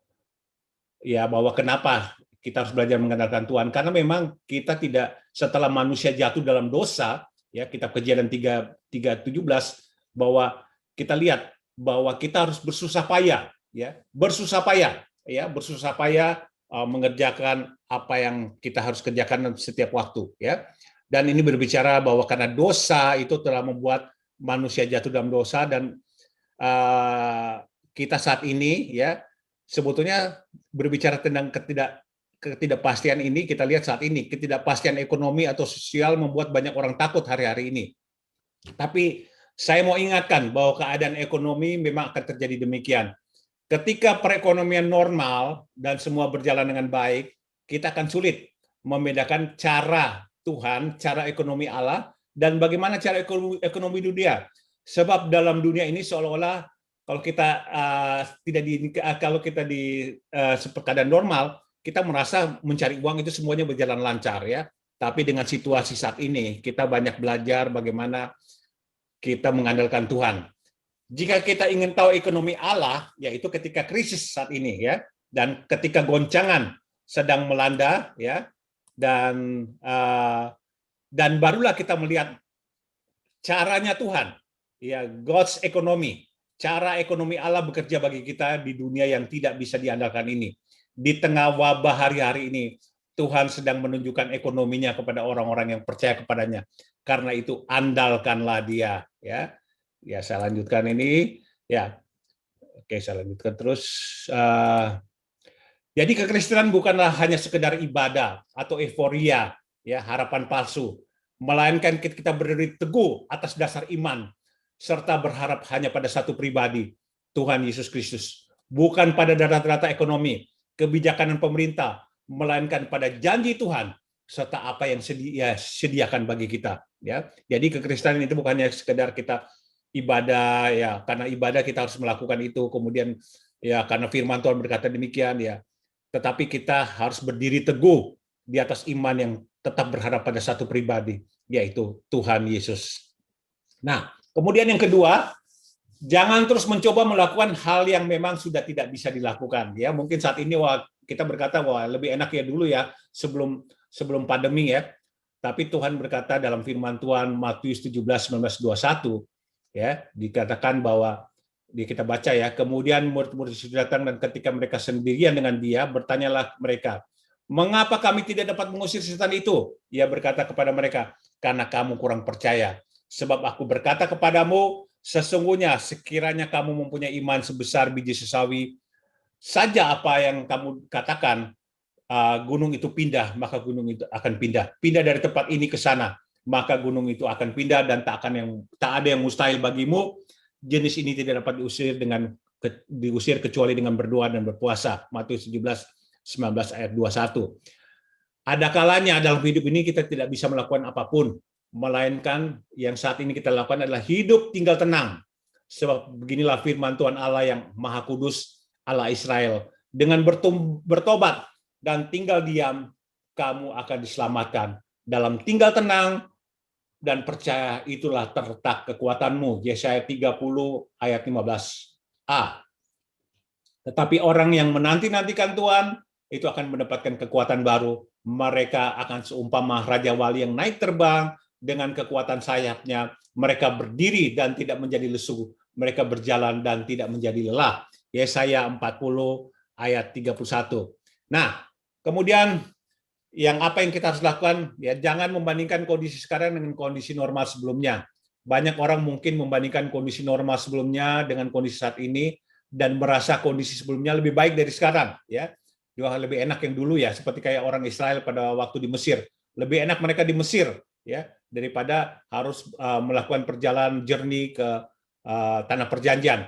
ya, bahwa kenapa kita harus belajar mengandalkan Tuhan, karena memang kita tidak, setelah manusia jatuh dalam dosa, ya, kitab Kejadian 3:17, bahwa kita lihat bahwa kita harus bersusah payah, ya, bersusah payah mengerjakan apa yang kita harus kerjakan setiap waktu, ya. Dan ini berbicara bahwa karena dosa itu telah membuat manusia jatuh dalam dosa, dan kita saat ini, ya, sebetulnya berbicara tentang ketidakpastian ini. Kita lihat saat ini ketidakpastian ekonomi atau sosial membuat banyak orang takut hari-hari ini. Tapi saya mau ingatkan bahwa keadaan ekonomi memang akan terjadi demikian. Ketika perekonomian normal dan semua berjalan dengan baik, kita akan sulit membedakan cara Tuhan, cara ekonomi Allah, dan bagaimana cara ekonomi dunia. Sebab dalam dunia ini seolah-olah kalau kita di keadaan normal, kita merasa mencari uang itu semuanya berjalan lancar, ya. Tapi dengan situasi saat ini, kita banyak belajar bagaimana kita mengandalkan Tuhan. Jika kita ingin tahu ekonomi Allah, yaitu ketika krisis saat ini, ya, dan ketika goncangan sedang melanda, ya, dan barulah kita melihat caranya Tuhan, ya, God's economy, cara ekonomi Allah bekerja bagi kita di dunia yang tidak bisa diandalkan ini. Di tengah wabah hari-hari ini, Tuhan sedang menunjukkan ekonominya kepada orang-orang yang percaya kepadanya. Karena itu andalkanlah Dia, ya. Ya, saya lanjutkan ini, ya. Oke, saya lanjutkan terus. Jadi kekristenan bukanlah hanya sekedar ibadah atau euforia, ya, harapan palsu, melainkan kita berdiri teguh atas dasar iman serta berharap hanya pada satu pribadi, Tuhan Yesus Kristus. Bukan pada data-data ekonomi, kebijakan pemerintah, melainkan pada janji Tuhan serta apa yang sediakan bagi kita, ya. Jadi kekristenan itu bukan hanya sekedar kita ibadah, ya, karena ibadah kita harus melakukan itu, kemudian, ya, karena firman Tuhan berkata demikian, ya. Tetapi kita harus berdiri teguh di atas iman yang tetap berharap pada satu pribadi, yaitu Tuhan Yesus. Nah, kemudian yang kedua, jangan terus mencoba melakukan hal yang memang sudah tidak bisa dilakukan, ya. Mungkin saat ini kita berkata wah lebih enak ya dulu, ya, sebelum pandemi, ya. Tapi Tuhan berkata dalam firman Tuhan Matius 17:19-21, ya, dikatakan bahwa kita baca, ya, kemudian murid-murid Yesus datang dan ketika mereka sendirian dengan Dia, bertanyalah mereka, mengapa kami tidak dapat mengusir setan itu? Ia berkata kepada mereka, karena kamu kurang percaya. Sebab aku berkata kepadamu, sesungguhnya sekiranya kamu mempunyai iman sebesar biji sesawi saja, apa yang kamu katakan, gunung itu pindah, maka gunung itu akan pindah. Pindah dari tempat ini ke sana, maka gunung itu akan pindah, dan tak ada yang mustahil bagimu. Jenis ini tidak dapat diusir kecuali dengan berdoa dan berpuasa. Matius 17:19 ayat 21. Ada kalanya dalam hidup ini kita tidak bisa melakukan apapun, melainkan yang saat ini kita lakukan adalah hidup tinggal tenang. Sebab beginilah firman Tuhan Allah yang Maha Kudus, Allah Israel, dengan bertobat dan tinggal diam, kamu akan diselamatkan. Dalam tinggal tenang dan percaya itulah terletak kekuatanmu. Yesaya 30 ayat 15a. Tetapi orang yang menanti-nantikan Tuhan itu akan mendapatkan kekuatan baru. Mereka akan seumpama Raja Wali yang naik terbang dengan kekuatan sayapnya. Mereka berdiri dan tidak menjadi lesu. Mereka berjalan dan tidak menjadi lelah. Yesaya 40 ayat 31. Nah, kemudian apa yang kita harus lakukan, ya, jangan membandingkan kondisi sekarang dengan kondisi normal sebelumnya. Banyak orang mungkin membandingkan kondisi normal sebelumnya dengan kondisi saat ini dan merasa kondisi sebelumnya lebih baik dari sekarang, ya. Juga lebih enak yang dulu, ya, seperti kayak orang Israel pada waktu di Mesir. Lebih enak mereka di Mesir, ya, daripada harus melakukan perjalanan journey ke tanah perjanjian.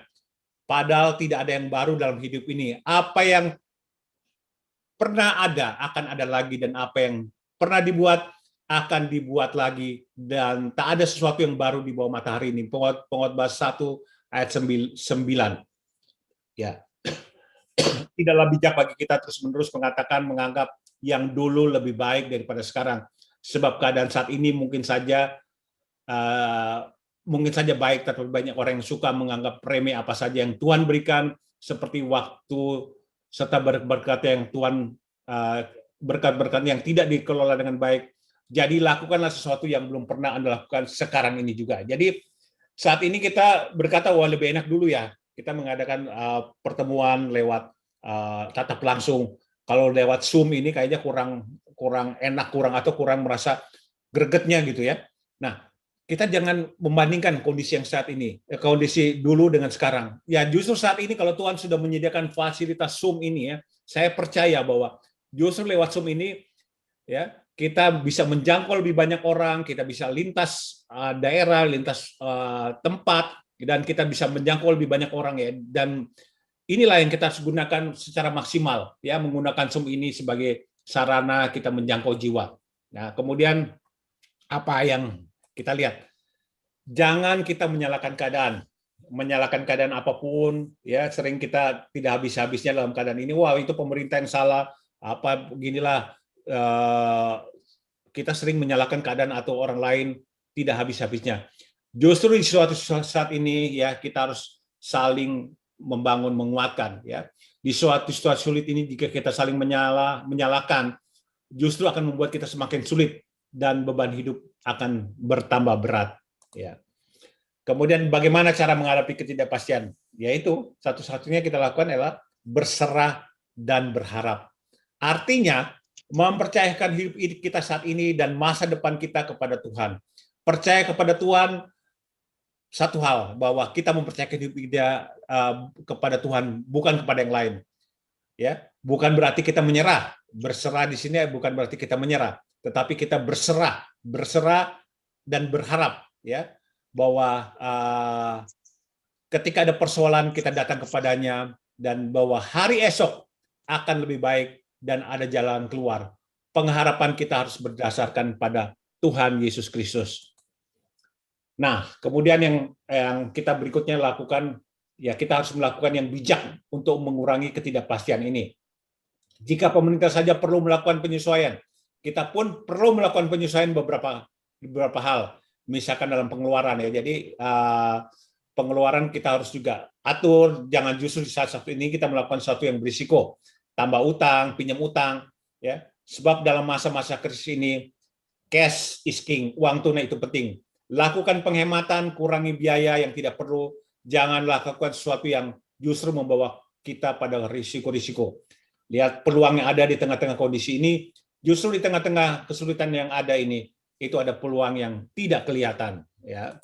Padahal tidak ada yang baru dalam hidup ini. Apa yang pernah ada akan ada lagi, dan apa yang pernah dibuat akan dibuat lagi, dan tak ada sesuatu yang baru di bawah matahari ini. Pengkhotbah 1 ayat 9. Ya. Tidaklah bijak bagi kita terus-menerus menganggap yang dulu lebih baik daripada sekarang. Sebab keadaan saat ini mungkin saja baik, tapi banyak orang yang suka menganggap remeh apa saja yang Tuhan berikan, seperti waktu serta berkat yang Tuhan, berkat-berkat yang tidak dikelola dengan baik. Jadi lakukanlah sesuatu yang belum pernah Anda lakukan sekarang ini juga. Jadi saat ini kita berkata, wah lebih enak dulu, ya. Kita mengadakan pertemuan lewat tatap langsung. kalau lewat Zoom ini kayaknya kurang enak, kurang merasa gregetnya gitu ya. Nah, kita jangan membandingkan kondisi yang saat ini, kondisi dulu dengan sekarang. Ya justru saat ini kalau Tuhan sudah menyediakan fasilitas Zoom ini ya, saya percaya bahwa justru lewat Zoom ini ya kita bisa menjangkau lebih banyak orang, kita bisa lintas daerah, lintas tempat, dan kita bisa menjangkau lebih banyak orang ya. Dan inilah yang kita harus gunakan secara maksimal ya, menggunakan Zoom ini sebagai sarana kita menjangkau jiwa. Nah, kemudian apa yang kita lihat? Jangan kita menyalahkan keadaan apapun ya, sering kita tidak habis-habisnya dalam keadaan ini. Wah, itu pemerintah yang salah, apa beginilah, kita sering menyalahkan keadaan atau orang lain, tidak habis-habisnya. Justru di suatu saat ini ya kita harus saling membangun, menguatkan ya. Di suatu situasi sulit ini jika kita saling menyalahkan, justru akan membuat kita semakin sulit dan beban hidup akan bertambah berat ya. Kemudian bagaimana cara menghadapi ketidakpastian? Yaitu satu-satunya kita lakukan adalah berserah dan berharap. Artinya mempercayakan hidup kita saat ini dan masa depan kita kepada Tuhan. Percaya kepada Tuhan, satu hal, bahwa kita mempercayakan hidup kita kepada Tuhan, bukan kepada yang lain. Ya, bukan berarti kita menyerah. Berserah di sini bukan berarti kita menyerah, tetapi kita berserah dan berharap ya bahwa ketika ada persoalan kita datang kepadanya, dan bahwa hari esok akan lebih baik dan ada jalan keluar. Pengharapan kita harus berdasarkan pada Tuhan Yesus Kristus. Nah, kemudian yang kita berikutnya lakukan, ya kita harus melakukan yang bijak untuk mengurangi ketidakpastian ini. Jika pemerintah saja perlu melakukan penyesuaian, kita pun perlu melakukan penyesuaian beberapa hal. Misalkan dalam pengeluaran ya. Jadi pengeluaran kita harus juga atur, jangan justru di saat satu ini kita melakukan sesuatu yang berisiko, tambah utang, pinjam utang ya. Sebab dalam masa-masa krisis ini cash is king, uang tunai itu penting. Lakukan penghematan, kurangi biaya yang tidak perlu, jangan lakukan sesuatu yang justru membawa kita pada risiko-risiko. Lihat peluang yang ada di tengah-tengah kondisi ini, justru di tengah-tengah kesulitan yang ada ini, itu ada peluang yang tidak kelihatan ya.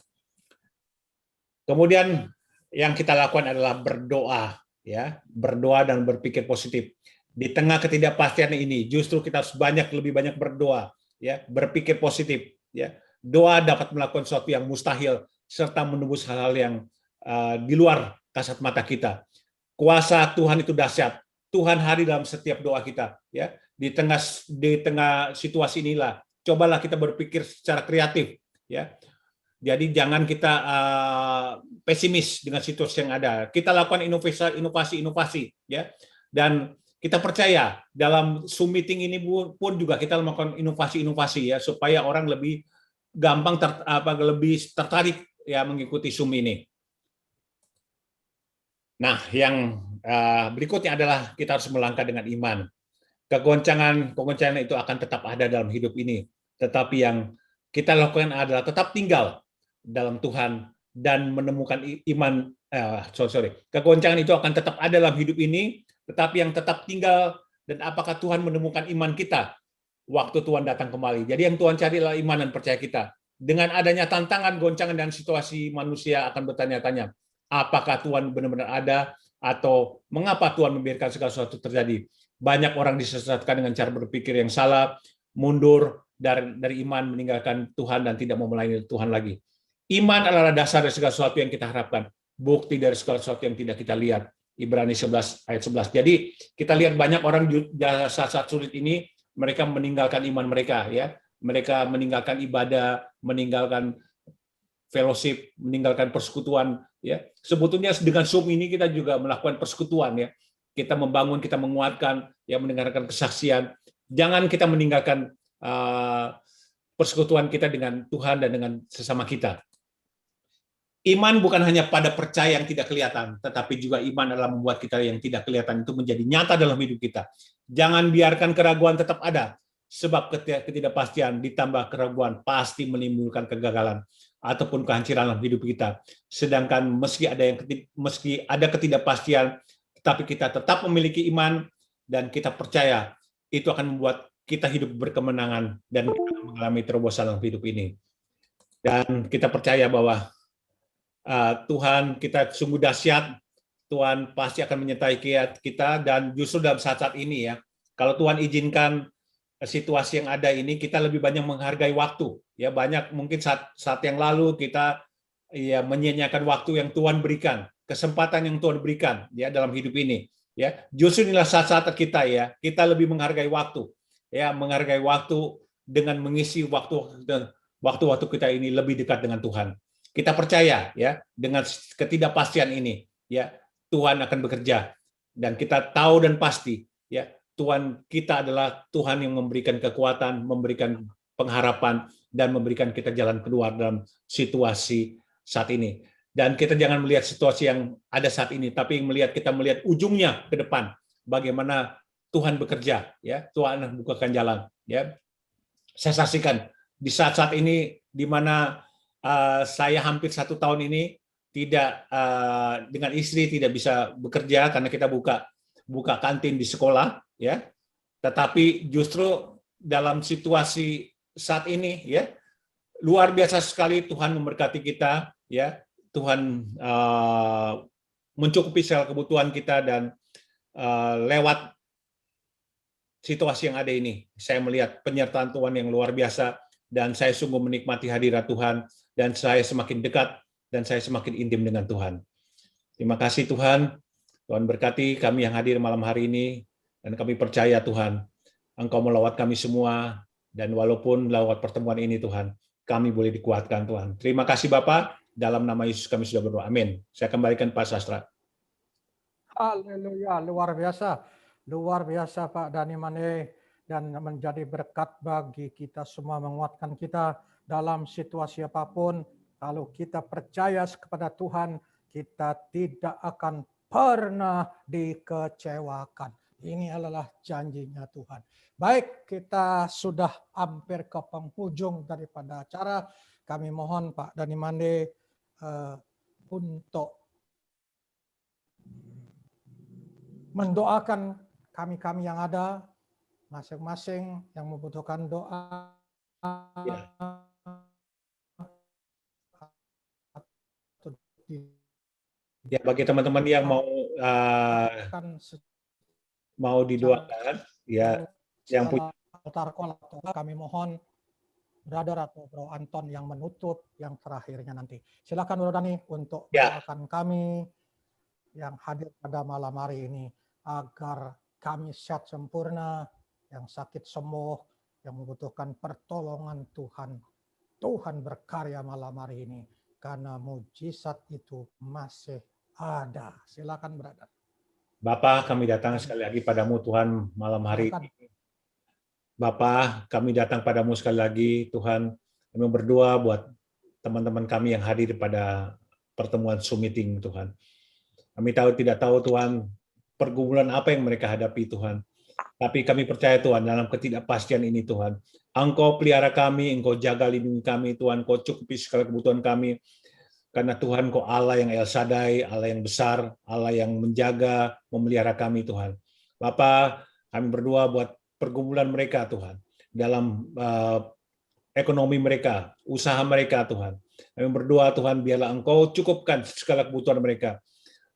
Kemudian yang kita lakukan adalah berdoa ya, berdoa dan berpikir positif. Di tengah ketidakpastian ini justru kita harus lebih banyak berdoa ya, berpikir positif ya. Doa dapat melakukan sesuatu yang mustahil serta menembus hal-hal yang di luar kasat mata kita. Kuasa Tuhan itu dahsyat. Tuhan hadir dalam setiap doa kita ya. Di tengah situasi inilah cobalah kita berpikir secara kreatif ya. Jadi jangan kita pesimis dengan situasi yang ada. Kita lakukan inovasi ya. Dan kita percaya dalam Zoom meeting ini pun juga kita melakukan inovasi ya, supaya orang lebih gampang lebih tertarik ya mengikuti Zoom ini. Nah, yang berikutnya adalah kita harus melangkah dengan iman. Kegoncangan itu akan tetap ada dalam hidup ini. Tetapi yang kita lakukan adalah tetap tinggal dalam Tuhan dan menemukan iman. Kegoncangan itu akan tetap ada dalam hidup ini, tetapi yang tetap tinggal dan apakah Tuhan menemukan iman kita waktu Tuhan datang kembali. Jadi yang Tuhan cari adalah iman dan percaya kita. Dengan adanya tantangan, goncangan, dan situasi manusia akan bertanya-tanya, apakah Tuhan benar-benar ada atau mengapa Tuhan membiarkan segala sesuatu terjadi. Banyak orang disesatkan dengan cara berpikir yang salah, mundur dari iman, meninggalkan Tuhan dan tidak mau melayani Tuhan lagi. Iman adalah dasar dari segala sesuatu yang kita harapkan, bukti dari segala sesuatu yang tidak kita lihat. Ibrani 11 ayat 11. Jadi kita lihat banyak orang di saat-saat sulit ini, mereka meninggalkan iman mereka ya. Mereka meninggalkan ibadah, meninggalkan fellowship, meninggalkan persekutuan ya. Sebetulnya dengan Zoom ini kita juga melakukan persekutuan ya. Kita membangun, kita menguatkan, ya mendengarkan kesaksian. Jangan kita meninggalkan persekutuan kita dengan Tuhan dan dengan sesama kita. Iman bukan hanya pada percaya yang tidak kelihatan, tetapi juga iman adalah membuat kita yang tidak kelihatan itu menjadi nyata dalam hidup kita. Jangan biarkan keraguan tetap ada, sebab ketidakpastian ditambah keraguan pasti menimbulkan kegagalan ataupun kehancuran dalam hidup kita. Sedangkan meski ada ketidakpastian, tetapi kita tetap memiliki iman, dan kita percaya itu akan membuat kita hidup berkemenangan dan kita mengalami terobosan dalam hidup ini. Dan kita percaya bahwa Tuhan kita sungguh dahsyat, Tuhan pasti akan menyertai kita, dan justru dalam saat-saat ini ya, kalau Tuhan izinkan situasi yang ada ini, kita lebih banyak menghargai waktu. Ya, banyak mungkin saat yang lalu kita ya menyia-nyiakan waktu yang Tuhan berikan, kesempatan yang Tuhan berikan ya dalam hidup ini. Ya, justru inilah saat-saat kita ya, kita lebih menghargai waktu. Ya, menghargai waktu dengan mengisi waktu-waktu kita ini lebih dekat dengan Tuhan. Kita percaya ya dengan ketidakpastian ini ya Tuhan akan bekerja, dan kita tahu dan pasti ya Tuhan kita adalah Tuhan yang memberikan kekuatan, memberikan pengharapan, dan memberikan kita jalan keluar dalam situasi saat ini. Dan kita jangan melihat situasi yang ada saat ini, tapi kita melihat ujungnya ke depan, bagaimana Tuhan bekerja, ya Tuhan bukakan jalan. Ya, saya saksikan di saat-saat ini di mana saya hampir 1 tahun ini tidak dengan istri tidak bisa bekerja karena kita buka kantin di sekolah, ya. Tetapi justru dalam situasi saat ini, ya, luar biasa sekali Tuhan memberkati kita, ya. Tuhan mencukupi segala kebutuhan kita, dan lewat situasi yang ada ini, saya melihat penyertaan Tuhan yang luar biasa, dan saya sungguh menikmati hadirat Tuhan, dan saya semakin dekat, dan saya semakin intim dengan Tuhan. Terima kasih Tuhan. Tuhan berkati kami yang hadir malam hari ini, dan kami percaya Tuhan, Engkau melawat kami semua, dan walaupun lewat pertemuan ini Tuhan, kami boleh dikuatkan Tuhan. Terima kasih Bapa, dalam nama Yesus kami sudah berdoa. Amin. Saya kembalikan Pak Sastra. Haleluya, luar biasa Pak Dhani Mane, dan menjadi berkat bagi kita semua, menguatkan kita dalam situasi apapun. Kalau kita percaya kepada Tuhan, kita tidak akan pernah dikecewakan. Ini adalah janjinya Tuhan. Baik, kita sudah hampir ke penghujung daripada acara. Kami mohon Pak Dhani Mane untuk mendoakan kami-kami yang ada, masing-masing yang membutuhkan doa. Ya, bagi teman-teman yang mau didoakan, ya, yang punya altar call, kami mohon Brother atau Bro Anton yang menutup yang terakhirnya nanti. Silakan Bro Dhani untuk doakan kami yang hadir pada malam hari ini, agar kami sehat sempurna, yang sakit sembuh, yang membutuhkan pertolongan Tuhan. Tuhan berkarya malam hari ini, karena mujizat itu masih ada. Silakan Brother. Bapa, kami datang sekali lagi padamu Tuhan malam hari ini. Bapa, kami datang padamu sekali lagi Tuhan. Kami berdoa buat teman-teman kami yang hadir pada pertemuan Zoom meeting Tuhan. Kami tidak tahu Tuhan pergumulan apa yang mereka hadapi Tuhan. Tapi kami percaya Tuhan dalam ketidakpastian ini Tuhan. Engkau pelihara kami, Engkau jaga lindungi kami Tuhan, Engkau cukupi segala kebutuhan kami. Karena Tuhan Engkau Allah yang El Shaddai, Allah yang besar, Allah yang menjaga, memelihara kami Tuhan. Bapa, kami berdoa buat pergumulan mereka Tuhan. Dalam ekonomi mereka, usaha mereka Tuhan. Kami berdoa Tuhan, biarlah Engkau cukupkan segala kebutuhan mereka.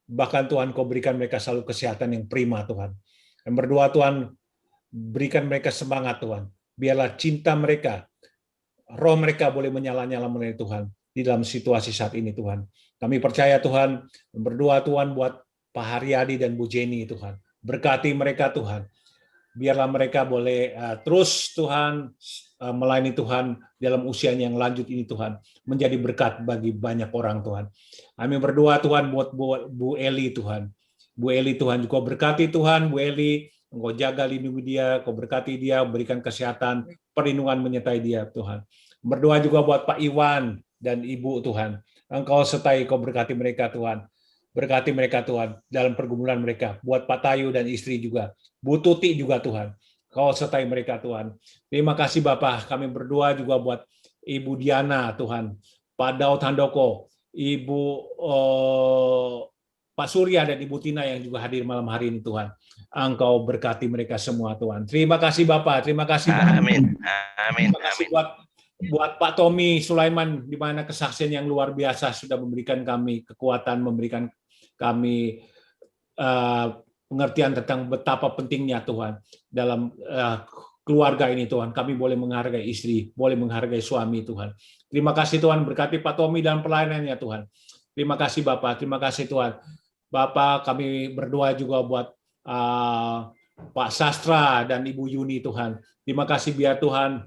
Bahkan Tuhan Engkau berikan mereka selalu kesehatan yang prima Tuhan. Kami berdoa Tuhan, berikan mereka semangat Tuhan. Biarlah cinta mereka, roh mereka boleh menyala-nyala melalui Tuhan di dalam situasi saat ini Tuhan. Kami percaya Tuhan, berdoa Tuhan buat Pak Haryadi dan Bu Jenny Tuhan. Berkati mereka Tuhan. Biarlah mereka boleh terus Tuhan melayani Tuhan dalam usianya yang lanjut ini Tuhan. Menjadi berkat bagi banyak orang Tuhan. Kami berdoa Tuhan buat Bu Eli Tuhan. Bu Eli Tuhan juga berkati Tuhan, Bu Eli. Engkau jaga lindungi dia, Engkau berkati dia, berikan kesehatan, perlindungan menyertai dia Tuhan. Berdoa juga buat Pak Iwan dan Ibu Tuhan. Engkau sertai, Engkau berkati mereka Tuhan. Berkati mereka Tuhan dalam pergumulan mereka. Buat Pak Tayu dan istri juga. Bu Tuti juga Tuhan. Kau sertai mereka Tuhan. Terima kasih Bapak. Kami berdoa juga buat Ibu Diana Tuhan. Pak Daud Handoko. Ibu Pak Surya dan Ibu Tina yang juga hadir malam hari ini Tuhan. Engkau berkati mereka semua Tuhan. Terima kasih Bapak, terima kasih Bapak. Amin. Amin. Terima kasih buat Pak Tommy Sulaiman, di mana kesaksian yang luar biasa sudah memberikan kami kekuatan, memberikan kami pengertian tentang betapa pentingnya Tuhan dalam keluarga ini Tuhan. Kami boleh menghargai istri, boleh menghargai suami Tuhan. Terima kasih Tuhan, berkati Pak Tommy dalam pelayanannya Tuhan. Terima kasih Bapak, terima kasih Tuhan. Bapak, kami berdoa juga buat Pak Sastra dan Ibu Yuni Tuhan. Terima kasih, biar Tuhan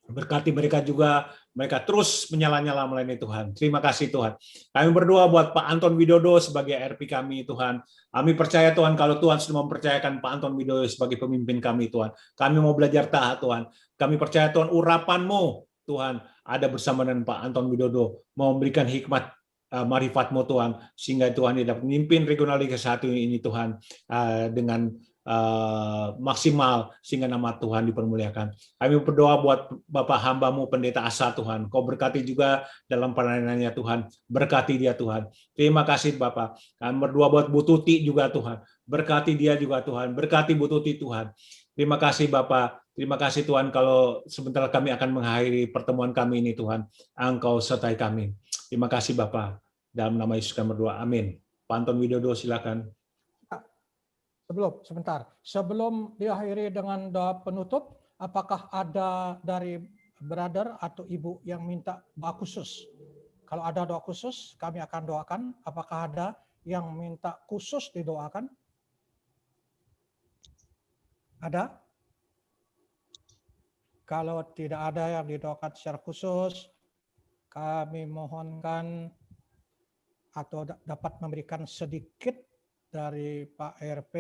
berkati mereka juga, mereka terus menyala-nyala melayani Tuhan. Terima kasih Tuhan. Kami berdoa buat Pak Anton Widodo sebagai RP kami Tuhan. Kami percaya Tuhan, kalau Tuhan sudah mempercayakan Pak Anton Widodo sebagai pemimpin kami Tuhan. Kami mau belajar taat Tuhan. Kami percaya Tuhan, urapan-Mu Tuhan ada bersama dengan Pak Anton Widodo, mau memberikan hikmat marifat-Mu Tuhan, sehingga Tuhan dapat memimpin regional Liga 1 ini Tuhan dengan maksimal, sehingga nama Tuhan dipermuliakan. Kami berdoa buat Bapak hamba-Mu Pendeta Asa Tuhan, Kau berkati juga dalam pelayanannya Tuhan, berkati dia Tuhan. Terima kasih Bapak. Kami berdoa buat Bu Tuti juga Tuhan, berkati dia juga Tuhan, berkati Bu Tuti Tuhan. Terima kasih Bapak. Terima kasih Tuhan, kalau sebentar kami akan mengakhiri pertemuan kami ini Tuhan, Engkau sertai kami. Terima kasih Bapak. Dalam nama Yesus kami berdoa. Amin. Pak Anton Widodo silakan. Sebelum diakhiri dengan doa penutup, apakah ada dari brother atau ibu yang minta doa khusus? Kalau ada doa khusus, kami akan doakan. Apakah ada yang minta khusus didoakan? Ada? Kalau tidak ada yang didoakan secara khusus, kami mohonkan atau dapat memberikan sedikit dari Pak RP,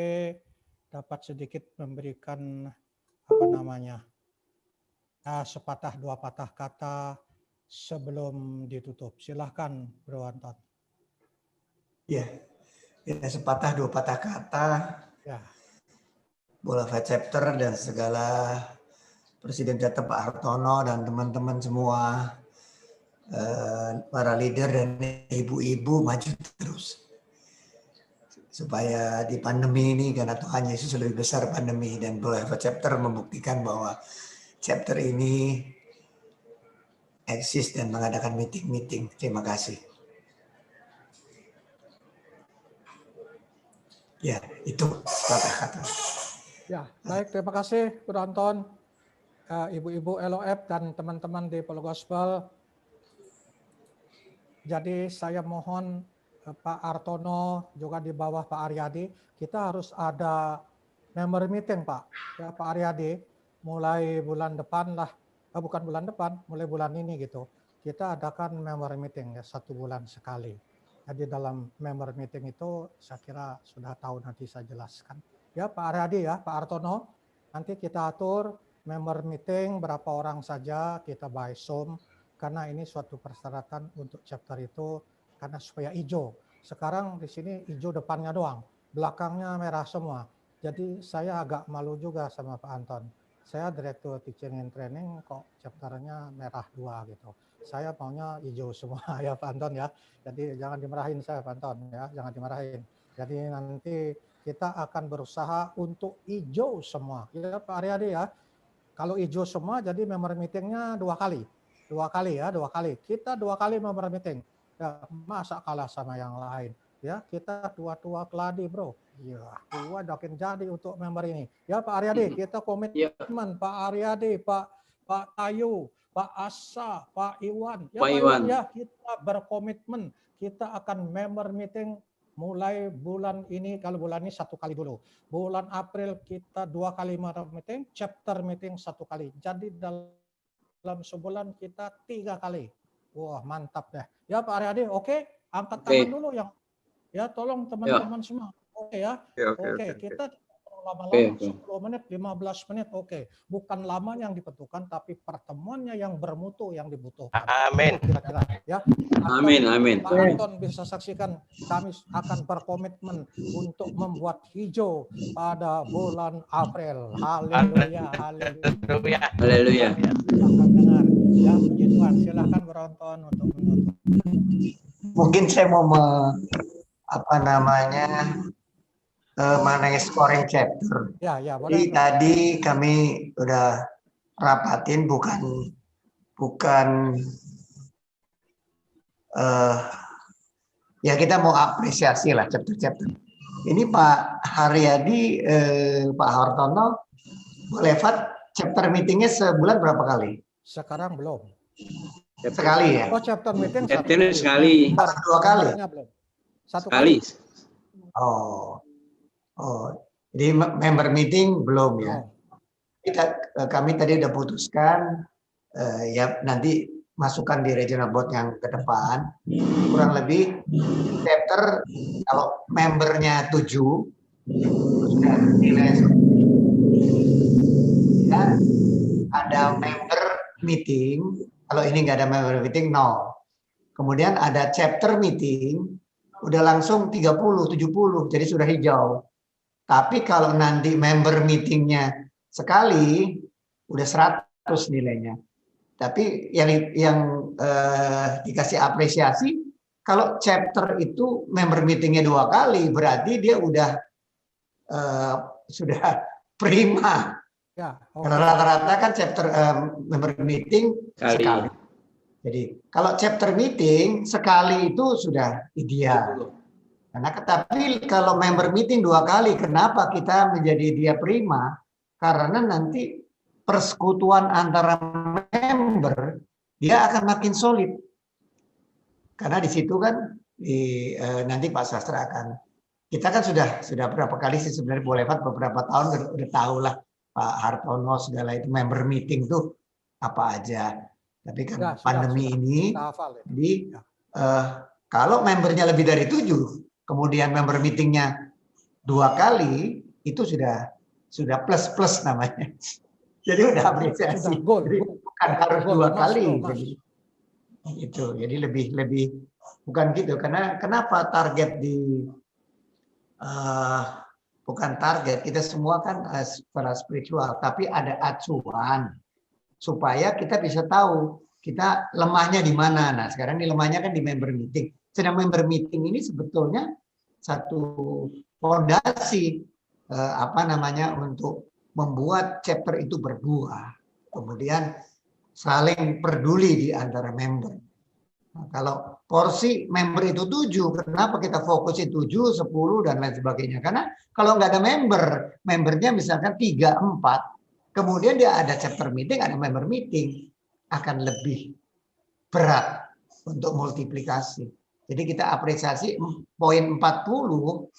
dapat sedikit memberikan sepatah dua patah kata sebelum ditutup. Silahkan Bro Anton. Ya, sepatah dua patah kata. Ya. Bola chapter dan segala Presiden Jatah Pak Hartono dan teman-teman semua, para leader dan ibu-ibu maju terus. Supaya di pandemi ini, karena Tuhan Yesus lebih besar pandemi, dan Bola chapter membuktikan bahwa chapter ini eksis dan mengadakan meeting-meeting. Terima kasih. Ya, itu kata-kata. Ya, baik, terima kasih Bro Anton, Ibu-ibu LOF dan teman-teman di Polo Gospel. Jadi saya mohon Pak Artono juga di bawah Pak Aryadi, kita harus ada member meeting Pak. Ya Pak Aryadi, mulai bulan depan lah, bukan bulan depan, mulai bulan ini gitu. Kita adakan member meeting ya 1 bulan sekali. Jadi dalam member meeting itu saya kira sudah tahu, nanti saya jelaskan. Ya Pak Aryadi ya, Pak Artono, nanti kita atur member meeting berapa orang saja, kita by Zoom. Karena ini suatu persyaratan untuk chapter itu, karena supaya hijau. Sekarang di sini hijau depannya doang, belakangnya merah semua. Jadi saya agak malu juga sama Pak Anton. Saya Direktur Teaching and Training, kok chapternya merah 2 gitu. Saya maunya hijau semua ya Pak Anton ya. Jadi jangan dimarahin saya Pak Anton ya, jangan dimarahin. Jadi nanti kita akan berusaha untuk hijau semua. Ya Pak Aryadi ya. Kalau hijau semua jadi member meetingnya 2 kali. 2 kali ya, 2 kali. Kita 2 kali member meeting. Ya, masa kalah sama yang lain. Ya, kita tua-tua keladi, Bro. Ya, tua makin jadi untuk member ini. Ya, Pak Aryadi, kita komitmen. Pak Aryadi, Pak Tayu, Pak Asa, Pak Iwan. Ya, Pak Iwan, ya, kita berkomitmen. Kita akan member meeting mulai bulan ini. Kalau bulan ini 1 kali dulu. Bulan April kita 2 kali member meeting, chapter meeting 1 kali. Jadi dalam sebulan kita 3 kali. Wah, mantap deh. Ya Pak Aryadi, oke? Angkat tangan dulu yang, ya tolong teman-teman semua. Oke ya. Oke. Kita lama-lama 10 menit, 15 menit, oke. Bukan lama yang dibutuhkan, tapi pertemuannya yang bermutu yang dibutuhkan. Amin. Kira-kira, ya. Amin. Pak Anton bisa saksikan, kami akan berkomitmen untuk membuat hijau pada bulan April. Haleluya, haleluya. Haleluya. Akan dengar. Ya, puji Tuhan. Silakan Bro Anton untuk menutup. Mungkin saya mau apa namanya mengenai scoring chapter. Ya, ya, Jadi boleh. tadi kami udah rapatin bukan ya kita mau apresiasi lah chapter-chapter. Ini Pak Haryadi, Pak Hartono, boleh chapter meetingnya sebulan berapa kali? Sekarang belum. Sekali ya? Oh, chapter meeting Chapter sekali. Dua kali? Belum. Satu Sekali. kali. Jadi member meeting belum ya? Kami tadi udah putuskan ya nanti masukkan di regional board yang ke depan, kurang lebih chapter kalau membernya 7 sudah nilai ya, ada member meeting, kalau ini nggak ada member meeting 0. Kemudian ada chapter meeting udah langsung 30, 70, jadi sudah hijau. Tapi kalau nanti member meetingnya sekali udah 100 nilainya. Tapi yang dikasih apresiasi kalau chapter itu member meetingnya 2 kali berarti dia udah sudah prima. Ya, Karena rata-rata kan chapter member meeting sekali. Jadi kalau chapter meeting sekali itu sudah ideal. Karena tapi kalau member meeting 2 kali, kenapa kita menjadi dia prima? Karena nanti persekutuan antara member dia akan makin solid. Karena di situ kan nanti Pak Sastra akan, kita kan sudah berapa kali sih sebenarnya boleh beberapa tahun udah tahu lah Pak Hartono segala itu member meeting tuh apa aja. Tapi kan pandemi ini, jadi kalau membernya lebih dari 7, kemudian member meetingnya 2 kali, itu sudah plus namanya. Jadi udah apresiasi. Jadi bukan harus 2 kali. Jadi lebih bukan gitu. Karena kenapa target bukan target, kita semua kan secara spiritual, tapi ada acuan supaya kita bisa tahu kita lemahnya di mana. Nah, sekarang ini lemahnya kan di member meeting. Sedang member meeting ini sebetulnya satu fondasi untuk membuat chapter itu berbuah. Kemudian saling peduli di antara member. Nah, kalau porsi member itu 7, kenapa kita fokusin 7, 10 dan lain sebagainya? Karena kalau nggak ada membernya misalkan 3, 4, kemudian dia ada chapter meeting, ada member meeting, akan lebih berat untuk multiplikasi. Jadi kita apresiasi poin 40%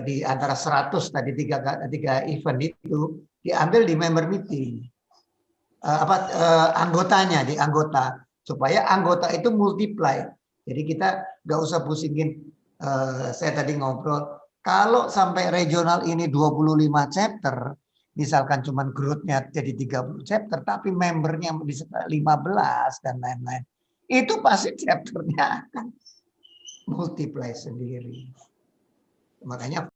di antara 100 tadi 3 event itu diambil di member meeting. Anggotanya di anggota, supaya anggota itu multiply. Jadi kita nggak usah pusingin. Saya tadi ngobrol, kalau sampai regional ini 25 chapter, misalkan cuman growth-nya jadi 30 chapter, tapi membernya bisa 15 dan lain-lain, itu pasti chapter-nya akan multiply sendiri. Makanya